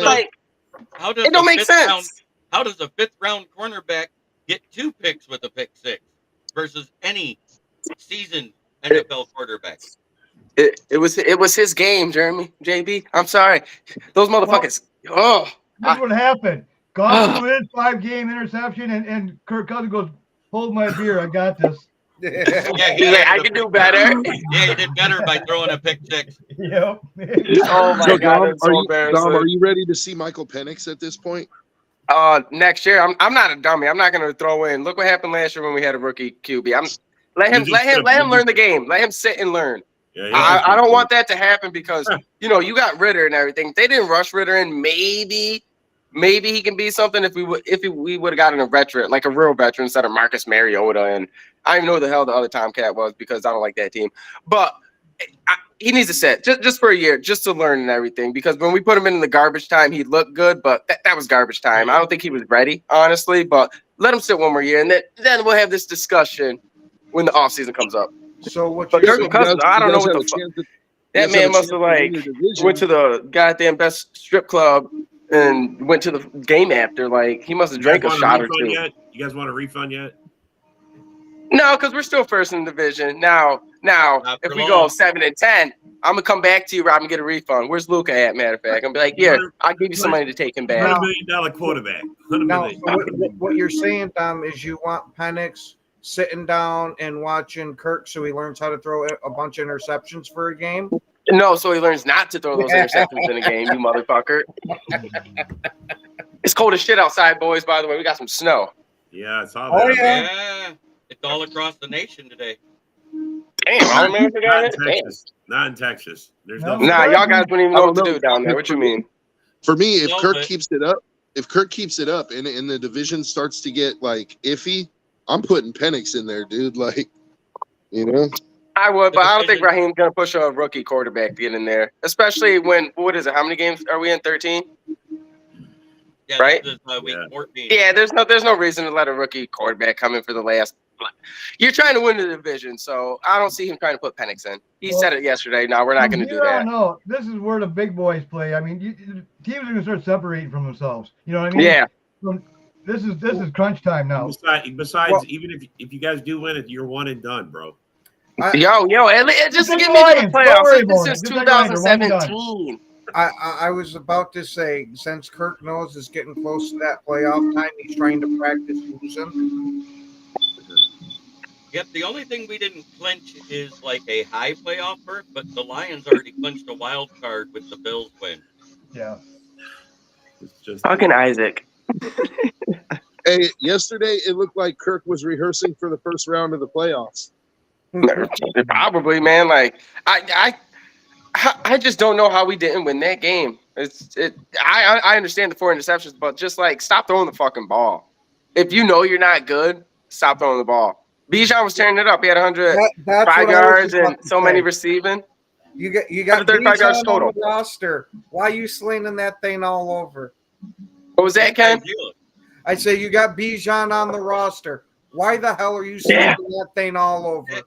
does it don't make sense. How does a 5th round cornerback get 2 picks with a pick 6 versus any seasoned NFL quarterback? It was his game, JB. I'm sorry. Those motherfuckers. That's what happened. God threw in 5-game interception, and Kirk Cousins goes, hold my beer. I got this. I can do better. Yeah, he did better by throwing a pick 6. Yep. Oh my God, Dom, are you ready to see Michael Penix at this point? Next year, I'm not a dummy. I'm not going to throw in. Look what happened last year when we had a rookie QB. Let him learn the game. Let him sit and learn. Yeah, I don't want that to happen because you got Ritter and everything. They didn't rush Ritter in. Maybe he can be something if we would have gotten a veteran, like a real veteran instead of Marcus Mariota. And I don't even know who the hell the other Tomcat was because I don't like that team. But he needs to sit just for a year, just to learn and everything. Because when we put him in the garbage time, he looked good, but that was garbage time. I don't think he was ready, honestly. But let him sit one more year, and then we'll have this discussion when the offseason comes up. So what But you're Kirk Cousins, I don't know what the fuck. That man must have went to the goddamn best strip club and went to the game after. Like he must have drank a shot or two. Yet? You guys want a refund yet? No, because we're still first in the division. Now, if we go 7-10, I'm gonna come back to you, Rob, and get a refund. Where's Luca at? Matter of fact, I'm gonna be like, here, I'll give you some money to take him back. $100 million quarterback. Now, what you're saying, Dom, is you want Penix sitting down and watching Kirk so he learns how to throw a bunch of interceptions for a game? No, so he learns not to throw those interceptions in a game, you motherfucker. It's cold as shit outside, boys. By the way, we got some snow. Yeah, I saw that. Oh Yeah, it's all across the nation today. Damn, all America got it. Not in Texas. There's No. no. Nah, y'all guys wouldn't even know what to do down there. What you mean? For me, if No, Kirk but- keeps it up, and the division starts to get like iffy, I'm putting Penix in there, dude. Like, you know. I would, but I don't think Raheem's gonna push a rookie quarterback to get in there, especially when what is it? How many games are we in? 13. Yeah, Right? This is, week 14. Yeah, there's no reason to let a rookie quarterback come in for the last. You're trying to win the division, so I don't see him trying to put Penix in. He said it yesterday. No, we're not going to do that. No, this is where the big boys play. I mean, teams are going to start separating from themselves. You know what I mean? Yeah. This is crunch time now. Besides, even if you guys do win it, you're one and done, bro. Yo, just give me the playoffs. This is 2017. I was about to say, since Kirk knows it's getting close to that playoff time, he's trying to practice losing. Yep, the only thing we didn't clinch is like a high playoff berth, but the Lions already clinched a wild card with the Bills win. Yeah. It's just Fucking Isaac. Hey, yesterday it looked like Kirk was rehearsing for the first round of the playoffs. Probably, man. Like I just don't know how we didn't win that game. I understand the 4 interceptions, but just like stop throwing the fucking ball. If you know you're not good, stop throwing the ball. Bijan was tearing it up. He had 105 yards and so many receiving. You got 35 yards Bijan total on the roster. Why are you slinging that thing all over? What was that, Ken? I say you got Bijan on the roster. Why the hell are you slinging that thing all over?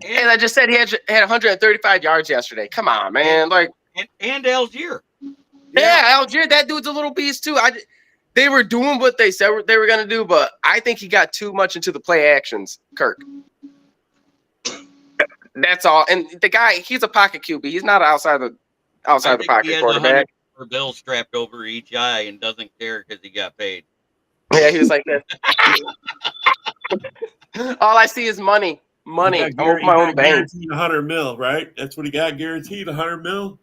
And I just said he had 135 yards yesterday. Come on, man. Like and Algier. Yeah, Algier, that dude's a little beast too. They were doing what they said they were gonna do, but I think he got too much into the play actions, Kirk. That's all. And the guy, he's a pocket QB. He's not outside the pocket quarterback. For Bill strapped over each eye and doesn't care because he got paid. Yeah, he was like this. All I see is money. Money. I want my own bank. Guaranteed 100 mil, right? That's what he got guaranteed, 100 mil.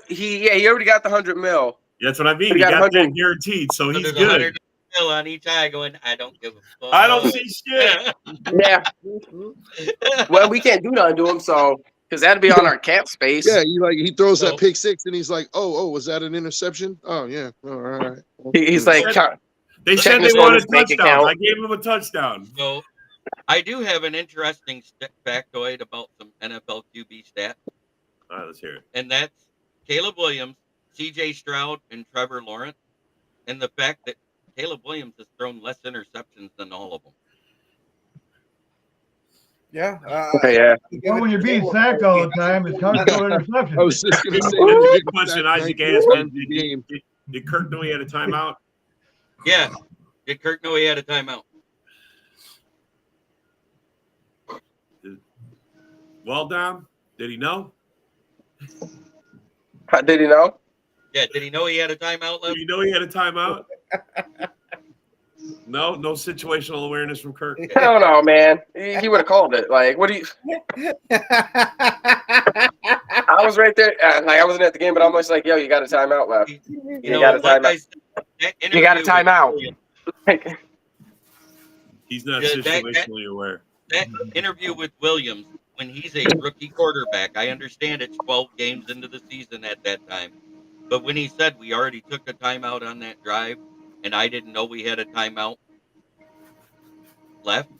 He already got the 100 mil. That's what I mean. He got that guaranteed, so he's good. 100 mil on each eye going, I don't give a fuck. I don't see shit. Yeah. Well, we can't do nothing to him, so because that'd be on our cap space. Yeah, he throws that pick six and he's like, oh, was that an interception? Oh yeah, all right. He's like, they said they wanted a touchdown. I gave him a touchdown. So I do have an interesting factoid about some NFL QB stats. All right, let's hear it. And that's Caleb Williams, C.J. Stroud, and Trevor Lawrence, and the fact that Caleb Williams has thrown less interceptions than all of them. Yeah. Yeah. Well, when you're being sacked all the time, it's hard to throw interceptions. I was just going to say That's a that. good question Isaac asked. Did Kirk know he had a timeout? Yeah. Did Kirk know he had a timeout? Well, Dom, did he know? Did he know? Yeah, did he know he had a timeout left? Did he know he had a timeout? No situational awareness from Kirk. I don't know, man. He would have called it. Like, what do you? I was right there. Like, I wasn't at the game, but I'm just like, yo, you got a timeout left. You got a timeout. You got a timeout. He's not situationally aware. That interview with Williams, when he's a rookie quarterback, I understand it's 12 games into the season at that time. But when he said we already took a timeout on that drive, and I didn't know we had a timeout left,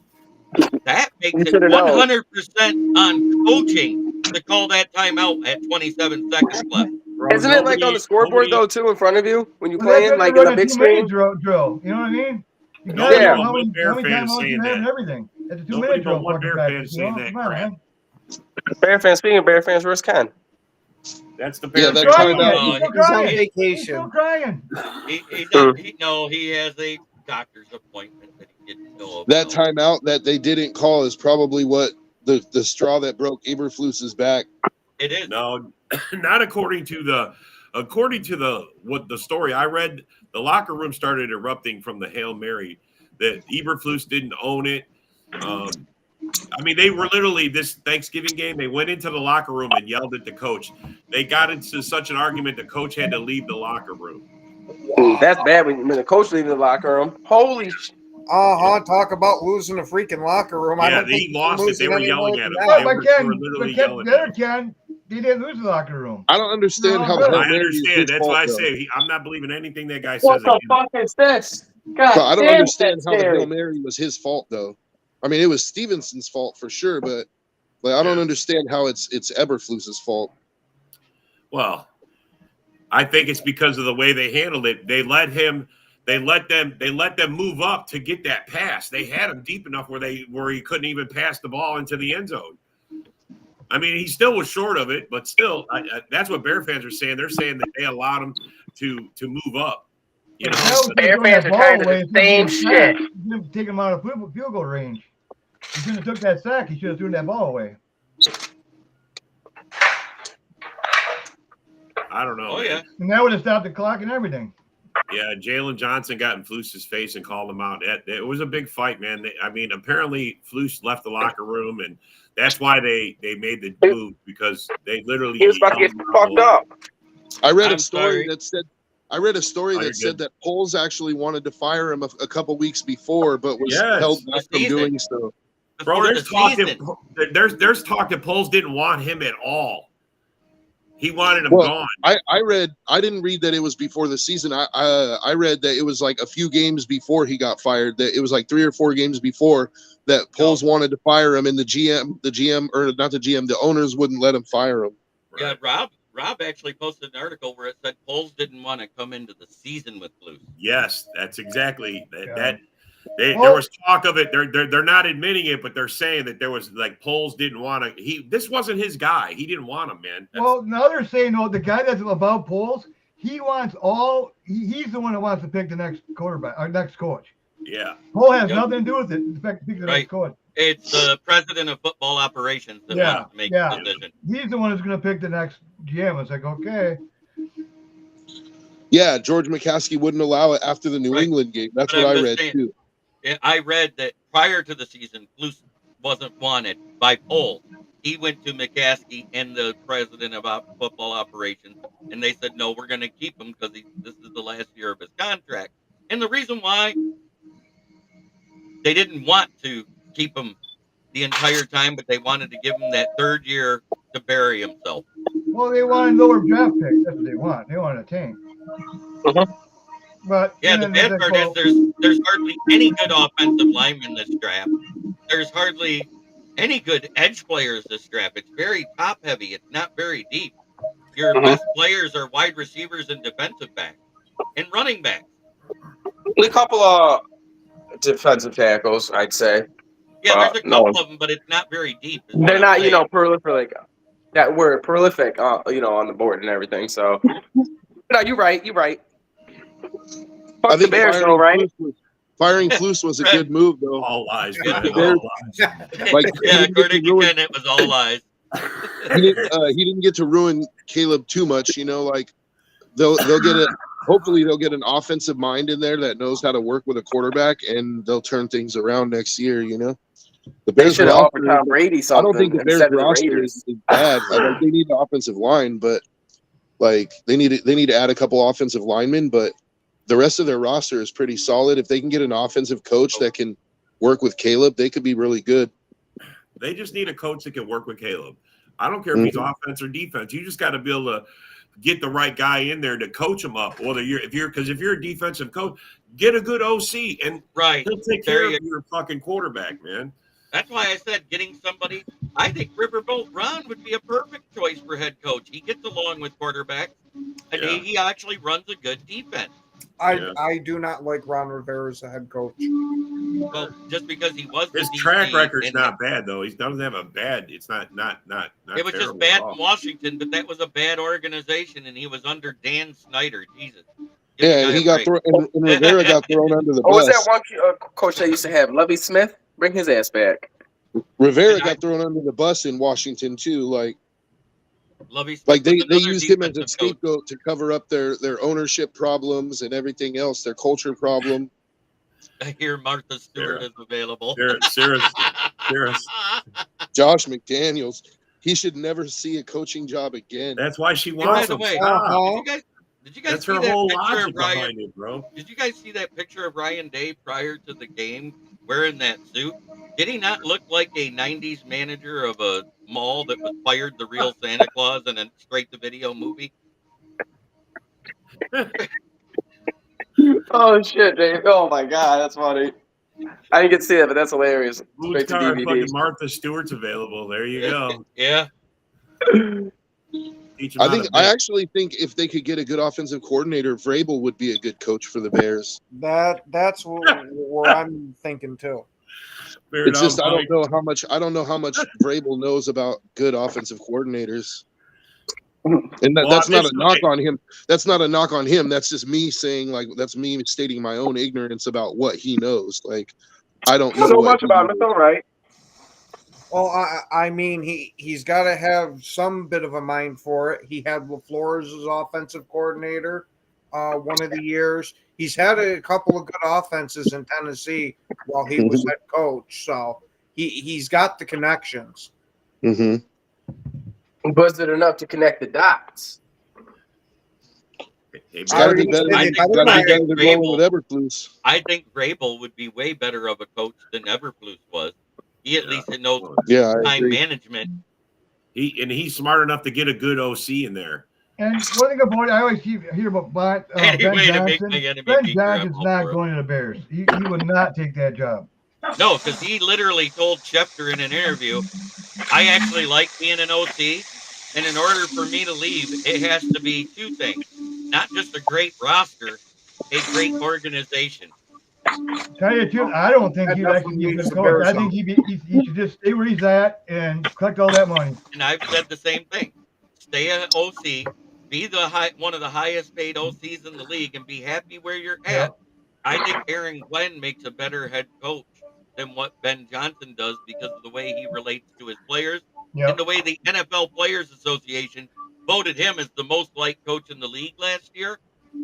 that makes it 100% on coaching to call that timeout at 27 seconds left. Bro, Isn't it like on the scoreboard though too in front of you when you're Well, that's playing, what like they're in the running big 2 minute screen? drill. You know what I mean? You Nobody gotta Yeah. know but how one many Bear fan timeouts is saying you have and that. everything. It's a 2 Nobody minute but drill. one fucking Bear practice, fan is you saying know? that Come on, crap. man. Bear fans, speaking of Bear fans, where's Ken? That's the Yeah, Bear that fan. Crying timeout. yet. He's still He's on crying. He's vacation. still crying. He has a doctor's appointment that he didn't know of. That timeout that they didn't call is probably what the straw that broke Eberflus's back. It is. No, not according to the what the story I read. The locker room started erupting from the Hail Mary that Eberflus didn't own it. I mean, they were literally this Thanksgiving game. They went into the locker room and yelled at the coach. They got into such an argument the coach had to leave the locker room. That's bad when the coach leaves the locker room. Holy shit. Talk about losing a freaking locker room. I Yeah, don't think he you can lost lose it. They were any yelling more at than him. that. Yeah, They were literally yelling the at other him. Ken, they didn't lose the locker room. I don't understand how the really? Hail I Mary is understand. his That's fault, why I though. say I'm not believing anything that guy What says. the Again. fuck is this? God But I don't damn, understand that's how the Hail scary. Mary was his fault, though. I mean, it was Stevenson's fault for sure, but like I don't understand how it's Eberflus's fault. Well, I think it's because of the way they handled it. They let them move up to get that pass. They had him deep enough where he couldn't even pass the ball into the end zone. I mean, he still was short of it, but still, that's what Bear fans are saying. They're saying that they allowed him to move up. You know, Bear fans are trying to do the same shit. You didn't take him out of field goal range. He shouldn't have took that sack. He should have thrown that ball away. I don't know. Oh, man. yeah. And that would have stopped the clock and everything. Yeah, Jalen Johnson got in Flus's face and called him out. It was a big fight, man. I mean, apparently Flus left the locker room, and that's why they made the move because they literally. He was about to get fucked up. I read I'm a story sorry. that said that Poles actually wanted to fire him a couple weeks before, but was held back from doing so. Bro, there's talk that there's talk that Poles didn't want him at all. He wanted him gone. I didn't read that it was before the season. I read that it was like a few games before he got fired. That it was like 3 or 4 games before that Poles wanted to fire him, and the owners wouldn't let him fire him. Yeah, Rob actually posted an article where it said Poles didn't want to come into the season with Flus. Yes, that's exactly that. There was talk of it. They're not admitting it, but they're saying that there was like Poles didn't want to. This wasn't his guy. He didn't want him, man. Well, now they're saying the guy that's above Poles, he wants he's the one that wants to pick the next quarterback, our next coach. Yeah. Pole has nothing to do with it. In fact, pick the next coach. It's the president of football operations that wants to make the decision. He's the one who's going to pick the next GM. It's like, okay. Yeah, George McCaskey wouldn't allow it after the New England game. That's what I read too. I read that prior to the season, Flus wasn't wanted by Poles. He went to McCaskey and the president of football operations, and they said, no, we're going to keep him because this is the last year of his contract. And the reason why they didn't want to keep him the entire time, but they wanted to give him that third year to bury himself. Well, they want a lower draft pick. That's what they want. They want a tank. But yeah, the bad part is there's hardly any good offensive linemen this draft. There's hardly any good edge players this draft. It's very top heavy. It's not very deep. Your best players are wide receivers and defensive backs and running backs. A couple of defensive tackles, I'd say. Yeah, there's a couple of them, but it's not very deep. They're not, prolific. That word prolific, on the board and everything. So, no, you're right. I think firing right? Flus was a good move, though. All lies, man. All lies. Like, according to Ken, it was all lies. He didn't get to ruin Caleb too much, Like they'll get hopefully they'll get an offensive mind in there that knows how to work with a quarterback, and they'll turn things around next year. The Bears should have offered Tom Brady something. I don't think the Bears roster is bad. They need an offensive line, but they need to add a couple offensive linemen, but the rest of their roster is pretty solid. If they can get an offensive coach that can work with Caleb, they could be really good. They just need a coach that can work with Caleb. I don't care if he's offense or defense. You just got to be able to get the right guy in there to coach him up. Or if you're a defensive coach, get a good OC and he'll take care of your fucking quarterback, man. That's why I said getting somebody. I think Riverboat Ron would be a perfect choice for head coach. He gets along with quarterbacks, and Yeah. he actually runs a good defense. I do not like Ron Rivera as a head coach. Well, just because he was the His DC track record's and not bad though. He doesn't have a bad. It's not it was just terrible bad at all. in Washington, but that was a bad organization, and he was under Dan Snyder. Jesus. Give the Yeah, guy and he a got break. thrown, and Rivera got thrown under the What was that bus. one coach that used to have? Lovey Smith? Bring his ass back. Rivera And got thrown under the bus in Washington too. Lovey Smith Like they was another used him as a defensive coach. scapegoat to cover up their ownership problems and everything else, their culture problem. I hear Martha Stewart Sarah. is available. Sarah's Josh McDaniels, he should never see a coaching job again. That's why she And by wants the him. way, Stop. did you guys That's see her that whole picture logic of Ryan? behind it, bro. Did you guys see that picture of Ryan Day prior to the game wearing that suit? Did he not look like a 90s manager of a mall that was fired the real Santa Claus in a straight to video movie? Oh shit, Dave. Oh my god, that's funny. I didn't get to see that, but that's hilarious. Whose Straight to car DVD. fucking Martha Stewart's available? There you go. Yeah. Teach him I how think to I bitch. actually think if they could get a good offensive coordinator, Vrabel would be a good coach for the Bears. That's where I'm thinking too. Fair It's enough, just I Mike. don't know how much Vrabel knows about good offensive coordinators. And Well, that's not a this knock way- on him. That's not a knock on him. That's just me saying, like, that's me stating my own ignorance about what he knows. Like, I don't know So what much he about him. It's knows. all right. Well, I mean, he's got to have some bit of a mind for it. He had LaFleur as his offensive coordinator one of the years. He's had a couple of good offenses in Tennessee while he was head coach, so he's got the connections. Mm-hmm. Was it enough to connect the dots? Hey, It's got to be better. I Than, think- gotta I be better think than Vrabel- rolling with Eberflus. I think Vrabel would be way better of a coach than Eberflus was. He at least knows Yeah, I time agree. management. He's smart enough to get a good OC in there. And one thing about it, I always hear about Ben Anyway, to make Johnson. my enemy Ben be Johnson's terrible not for him. going to the Bears. He would not take that job. No, because he literally told Schefter in an interview, I actually like being an OC, and in order for me to leave, it has to be two things. Not just a great roster, a great organization. Tell you the truth, I don't think That he'd actually be a definitely good leaves the coach. Bears I think he should just stay where he's at and collect all that money. And I've said the same thing. Stay an OC, be one of the highest paid OCs in the league, and be happy where you're at. Yep. I think Aaron Glenn makes a better head coach than what Ben Johnson does because of the way he relates to his players and Yep. the way the NFL Players Association voted him as the most liked coach in the league last year.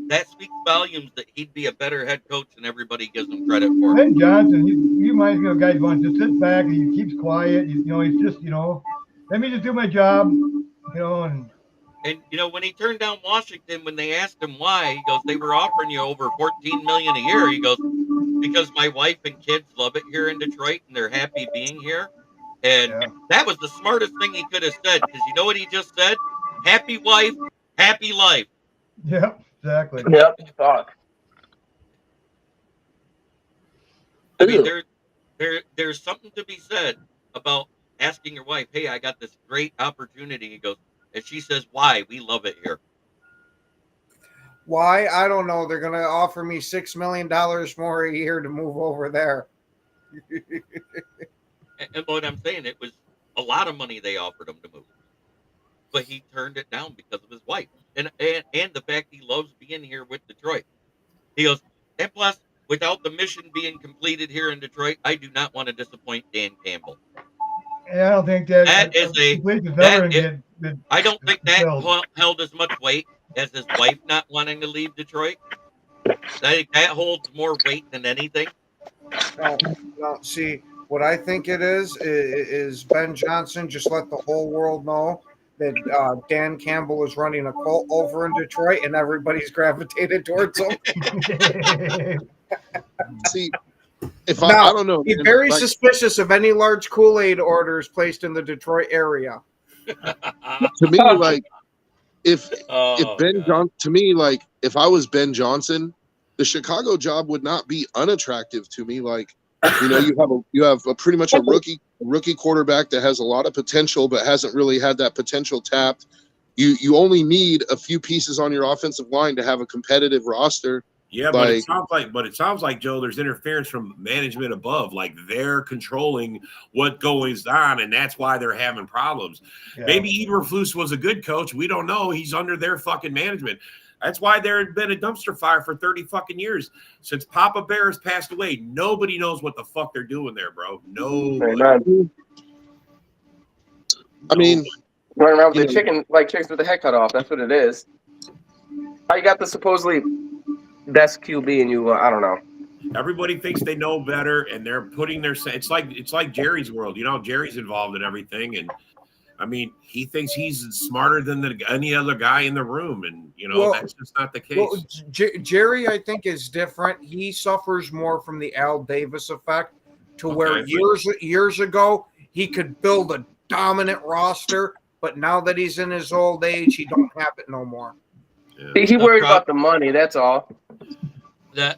That speaks volumes that he'd be a better head coach than everybody gives him credit for. Ben Johnson, he reminds me of a guy who wants to sit back and he keeps quiet. He's just, let me just do my job, and And when he turned down Washington, when they asked him why, he goes, "They were offering you over $14 million a year." He goes, "Because my wife and kids love it here in Detroit and they're happy being here." And yeah. that was the smartest thing he could have said, because you know what he just said? Happy wife, happy life. Yep, exactly. Yep. Fuck. I mean, there's something to be said about asking your wife, "Hey, I got this great opportunity." He goes, and she says, "Why? We love it here." Why? I don't know. They're going to offer me $6 million more a year to move over there. And what I'm saying, it was a lot of money they offered him to move, but he turned it down because of his wife and the fact he loves being here with Detroit. He goes, and plus, without the mission being completed here in Detroit, I do not want to disappoint Dan Campbell. And I don't think that I don't think that held as much weight as his wife not wanting to leave Detroit. I think that holds more weight than anything. No, see, what I think it is Ben Johnson just let the whole world know that Dan Campbell is running a cult over in Detroit and everybody's gravitated towards him. See, I don't know. Be man. very Like, suspicious of any large Kool-Aid orders placed in the Detroit area. to me, like, if Ben God. Johnson, to me, if I was Ben Johnson, the Chicago job would not be unattractive to me. Like, You know, you have pretty much a rookie quarterback that has a lot of potential, but hasn't really had that potential tapped. You only need a few pieces on your offensive line to have a competitive roster. Yeah, but it sounds like Joe, there's interference from management above, like they're controlling what goes on, and that's why they're having problems. Yeah. Maybe Eberflus was a good coach. We don't know. He's under their fucking management. That's why there had been a dumpster fire for 30 fucking years. Since Papa Bear has passed away, nobody knows what the fuck they're doing there, bro. Nobody. I mean, running around with the chicken, like chicks with the head cut off. That's what it is. How you got the supposedly best QB and you, I don't know. Everybody thinks they know better, and they're putting their. It's like Jerry's world. You know, Jerry's involved in everything, and I mean, he thinks he's smarter than any other guy in the room, and you know that's just not the case. Well, Jerry, I think, is different. He suffers more from the Al Davis effect, to where years ago he could build a dominant roster, but now that he's in his old age, he don't have it no more. Yeah. He worried about the money. That's all. The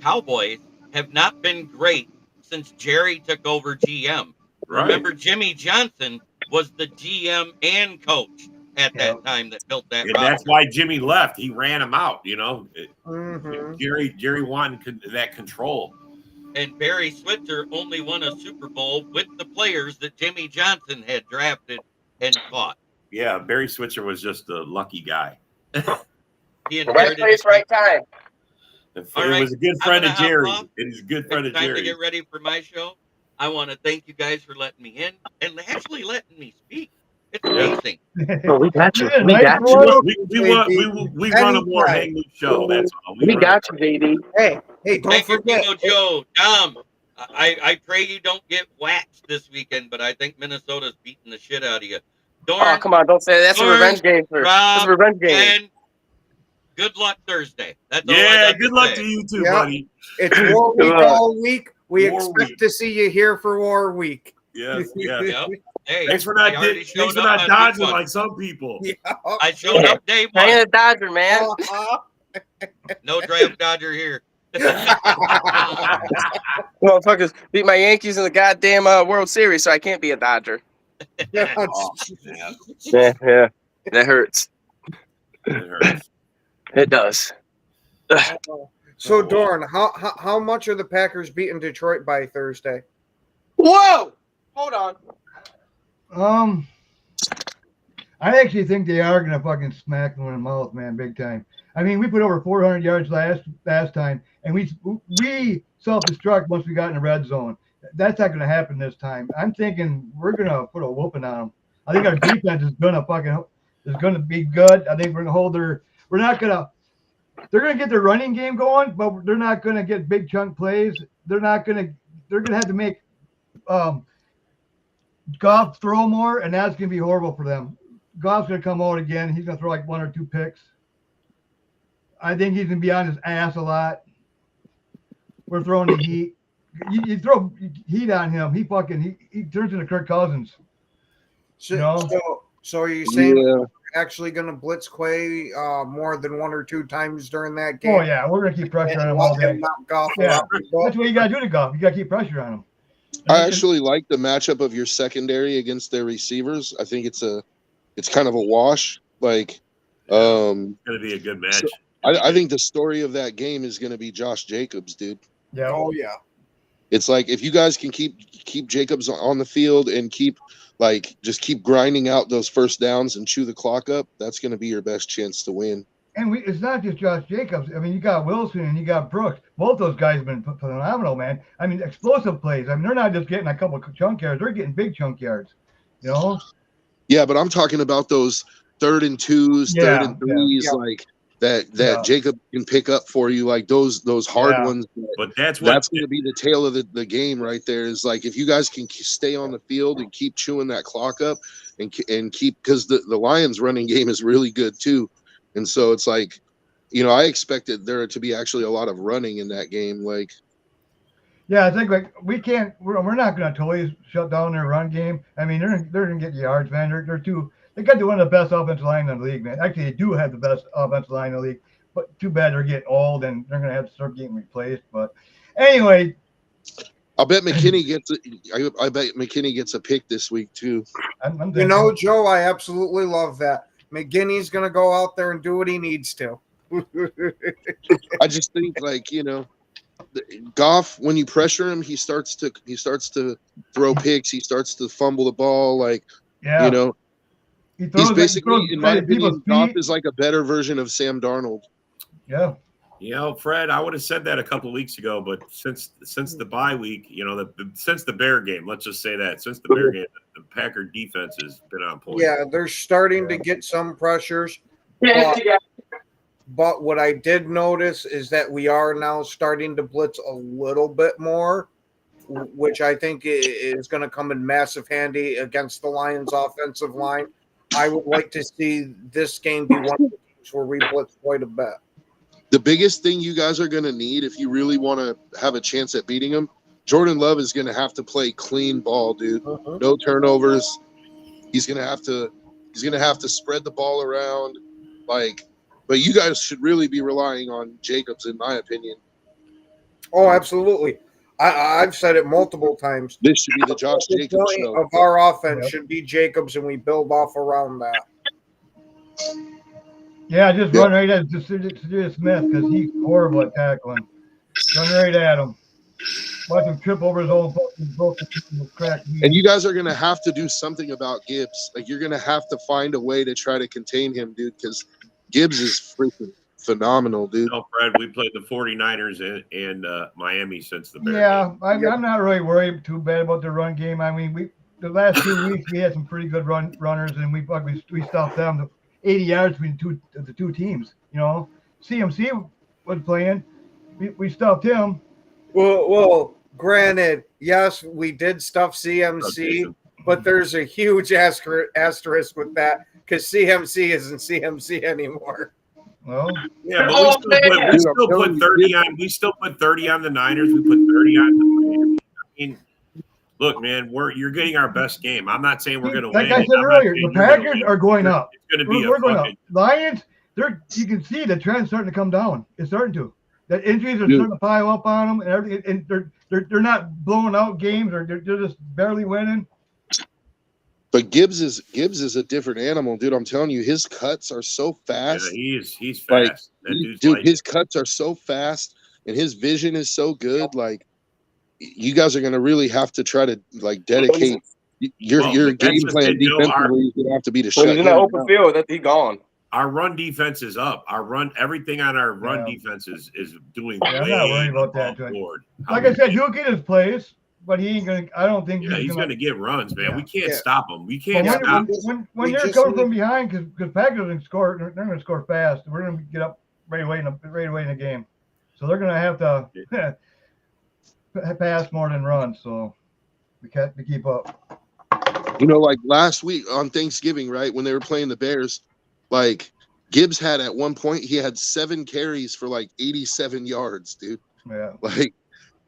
Cowboys have not been great since Jerry took over GM. Right. Remember, Jimmy Johnson was the GM and coach at that time that built that roster. That's why Jimmy left. He ran him out, you know. Jerry wanted that control. And Barry Switzer only won a Super Bowl with the players that Jimmy Johnson had drafted and caught. Yeah, Barry Switzer was just a lucky guy. Right place, right time. It was a good friend of Jerry. It is a good friend of Jerry. Time to get ready for my show. I want to thank you guys for letting me in and actually letting me speak. It's amazing. Oh, we got you. We got you. We run a more hanging show. That's all. We got you, baby. Hey, don't forget, Joe. Tom, I pray you don't get waxed this weekend, but I think Minnesota's beating the shit out of you. Oh, come on, don't say that. That's a revenge game, sir. That's a revenge game. And good luck Thursday. That's good luck to you too, buddy. It's War Week all week. We expect to see you here for War Week. Yes. Yep. Hey, thanks for not dodging like some people. Yeah. I showed up day one. I ain't a Dodger, man. No draft Dodger here. Motherfuckers beat my Yankees in the goddamn World Series, so I can't be a Dodger. Yeah. That hurts. It hurts. It does. So, Dorn, how much are the Packers beating Detroit by Thursday? Whoa! Hold on. I actually think they are gonna fucking smack them in the mouth, man, big time. I mean, we put over 400 yards last time, and we self-destruct once we got in the red zone. That's not gonna happen this time. I'm thinking we're gonna put a whooping on them. I think our defense is gonna be good. I think we're gonna hold their. We're not gonna. They're gonna get their running game going, but they're not gonna get big chunk plays. They're gonna have to make Goff throw more, and that's gonna be horrible for them. Goff's gonna come out again. He's gonna throw like 1 or 2 picks. I think he's gonna be on his ass a lot. We're throwing the heat. You throw heat on him, he turns into Kirk Cousins. So are you saying we're actually going to blitz Quay more than 1 or 2 times during that game? Oh yeah, we're gonna keep pressure on him all day. Yeah, that's what you gotta do to Goff. You gotta keep pressure on him. I actually like the matchup of your secondary against their receivers. I think it's kind of a wash. Like, it's going to be a good match. So I think the story of that game is going to be Josh Jacobs, dude. Yeah. Oh yeah. It's like if you guys can keep Jacobs on the field and keep grinding out those first downs and chew the clock up, that's going to be your best chance to win. And it's not just Josh Jacobs. I mean, you got Wilson and you got Brooks. Both those guys have been phenomenal, man. I mean, explosive plays. I mean, they're not just getting a couple of chunk yards; they're getting big chunk yards. You know. Yeah, but I'm talking about those 3rd and 2s, 3rd and 3s, like that Jacob can pick up for you, like those hard ones. But that's going to be the tail of the game right there. Is like if you guys can stay on the field and keep chewing that clock up and keep, because the Lions' running game is really good too. And so it's like, I expected there to be actually a lot of running in that game. Like, yeah, I think we're not going to totally shut down their run game. I mean, they're going to get yards, man. They got one of the best offensive line in the league, man. Actually, they do have the best offensive line in the league, but too bad they're getting old and they're going to have to start getting replaced. But anyway, I'll bet McKinney gets. I bet McKinney gets a pick this week too. You know, Joe, I absolutely love that. McGinney's going to go out there and do what he needs to. I just think, like, Goff, when you pressure him, he starts to throw picks. He starts to fumble the ball. Like, he's basically, in my opinion, Goff is like a better version of Sam Darnold. Yeah. Fred, I would have said that a couple of weeks ago, but since the bye week, since the Bear game, let's just say that since the Bear game, the Packer defense has been on point. Yeah, they're starting to get some pressures. But what I did notice is that we are now starting to blitz a little bit more, which I think is going to come in massive handy against the Lions' offensive line. I would like to see this game be one of the games where we blitz quite a bit. The biggest thing you guys are going to need if you really want to have a chance at beating them, Jordan Love is going to have to play clean ball, dude. No turnovers. He's going to have to spread the ball around, but you guys should really be relying on Jacobs, in my opinion. Oh, absolutely. I've said it multiple times. This should be the Josh Jacobs show. Of our offense should be Jacobs, and we build off around that. Yeah, just run right at Smith because he's horrible at tackling. Run right at him. Watch him trip over his own broken crack knee. And you guys are going to have to do something about Gibbs. Like, you're going to have to find a way to try to contain him, dude, because Gibbs is freaking phenomenal, dude. Fred, we played the 49ers and Miami since the Bears. Yeah, I'm not really worried too bad about the run game. I mean, the last 2 weeks we had some pretty good runners, and we stopped them to 80 yards between the two teams. CMC was playing. We stopped him. Well, granted, yes, we did stuff CMC, but there's a huge asterisk with that because CMC isn't CMC anymore. Well, yeah, but we still put 30 on. We still put 30 on the Niners. We put 30 on the Miami. I mean, look, man, you're getting our best game. I'm not saying we're going to win. Like I said earlier, the Packers are going up. It's going to be we're going up. Lions, you can see the trend's starting to come down. It's starting to. The injuries are starting to pile up on them, and everything. And they're not blowing out games, or they're just barely winning. But Gibbs is a different animal, dude. I'm telling you, his cuts are so fast. Yeah, he's fast. His cuts are so fast, and his vision is so good. Like, you guys are going to really have to try to dedicate your game plan defensively. You're going to have to be to shut him in that open field. He's gone. Our run defense is up. Everything on our run defense is doing. Yeah, I'm not worried about that. Like I said, he'll get his plays, but he ain't gonna. I don't think he's gonna get runs, man. We can't stop him. We can't stop him. When they're coming from behind, because Packers are gonna score. They're gonna score fast. We're gonna get up right away in the game, so they're gonna have to pass more than run. So we can't keep up. Like last week on Thanksgiving, right when they were playing the Bears. Like, Gibbs had at one point, he had 7 carries for 87 yards, dude. Yeah. Like,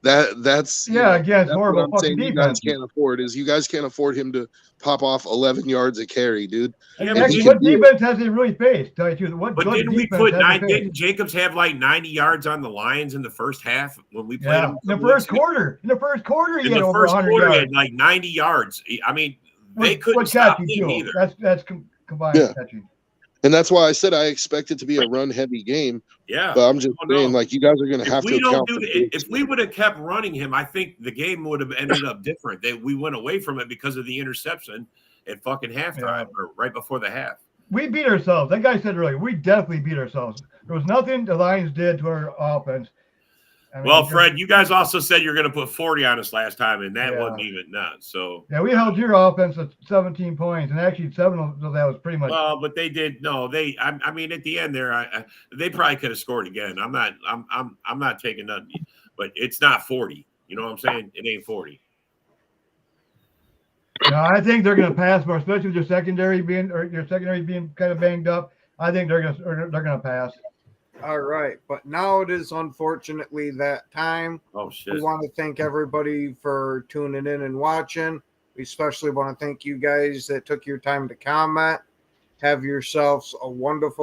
that's again, horrible fucking defense. You guys can't afford you guys can't afford him to pop off 11 yards a carry, dude. Yeah, what defense has he really faced? Tell you the truth. But didn't Jacobs have 90 yards on the Lions in the first half when we played him? In the first quarter, he had over 100 yards. He had 90 yards. I mean, they couldn't stop him either. That's combined catching. And that's why I said I expect it to be a run-heavy game. Yeah. But I'm just saying, you guys are going to have to account for if we would have kept running him, I think the game would have ended up different. We went away from it because of the interception at fucking halftime or right before the half. We beat ourselves. That guy said earlier, we definitely beat ourselves. There was nothing the Lions did to our offense. Fred, you guys also said you're going to put 40 on us last time, and that wasn't even none. So we held your offense at 17 points, and actually 7 of that was pretty much. Well, but they did I mean, at the end there, they probably could have scored again. I'm not taking nothing, but it's not 40. You know what I'm saying? It ain't 40. No, I think they're going to pass more, especially with your secondary being kind of banged up. I think they're going to pass. All right, but now it is unfortunately that time. Oh, shit. We want to thank everybody for tuning in and watching. We especially want to thank you guys that took your time to comment. Have yourselves a wonderful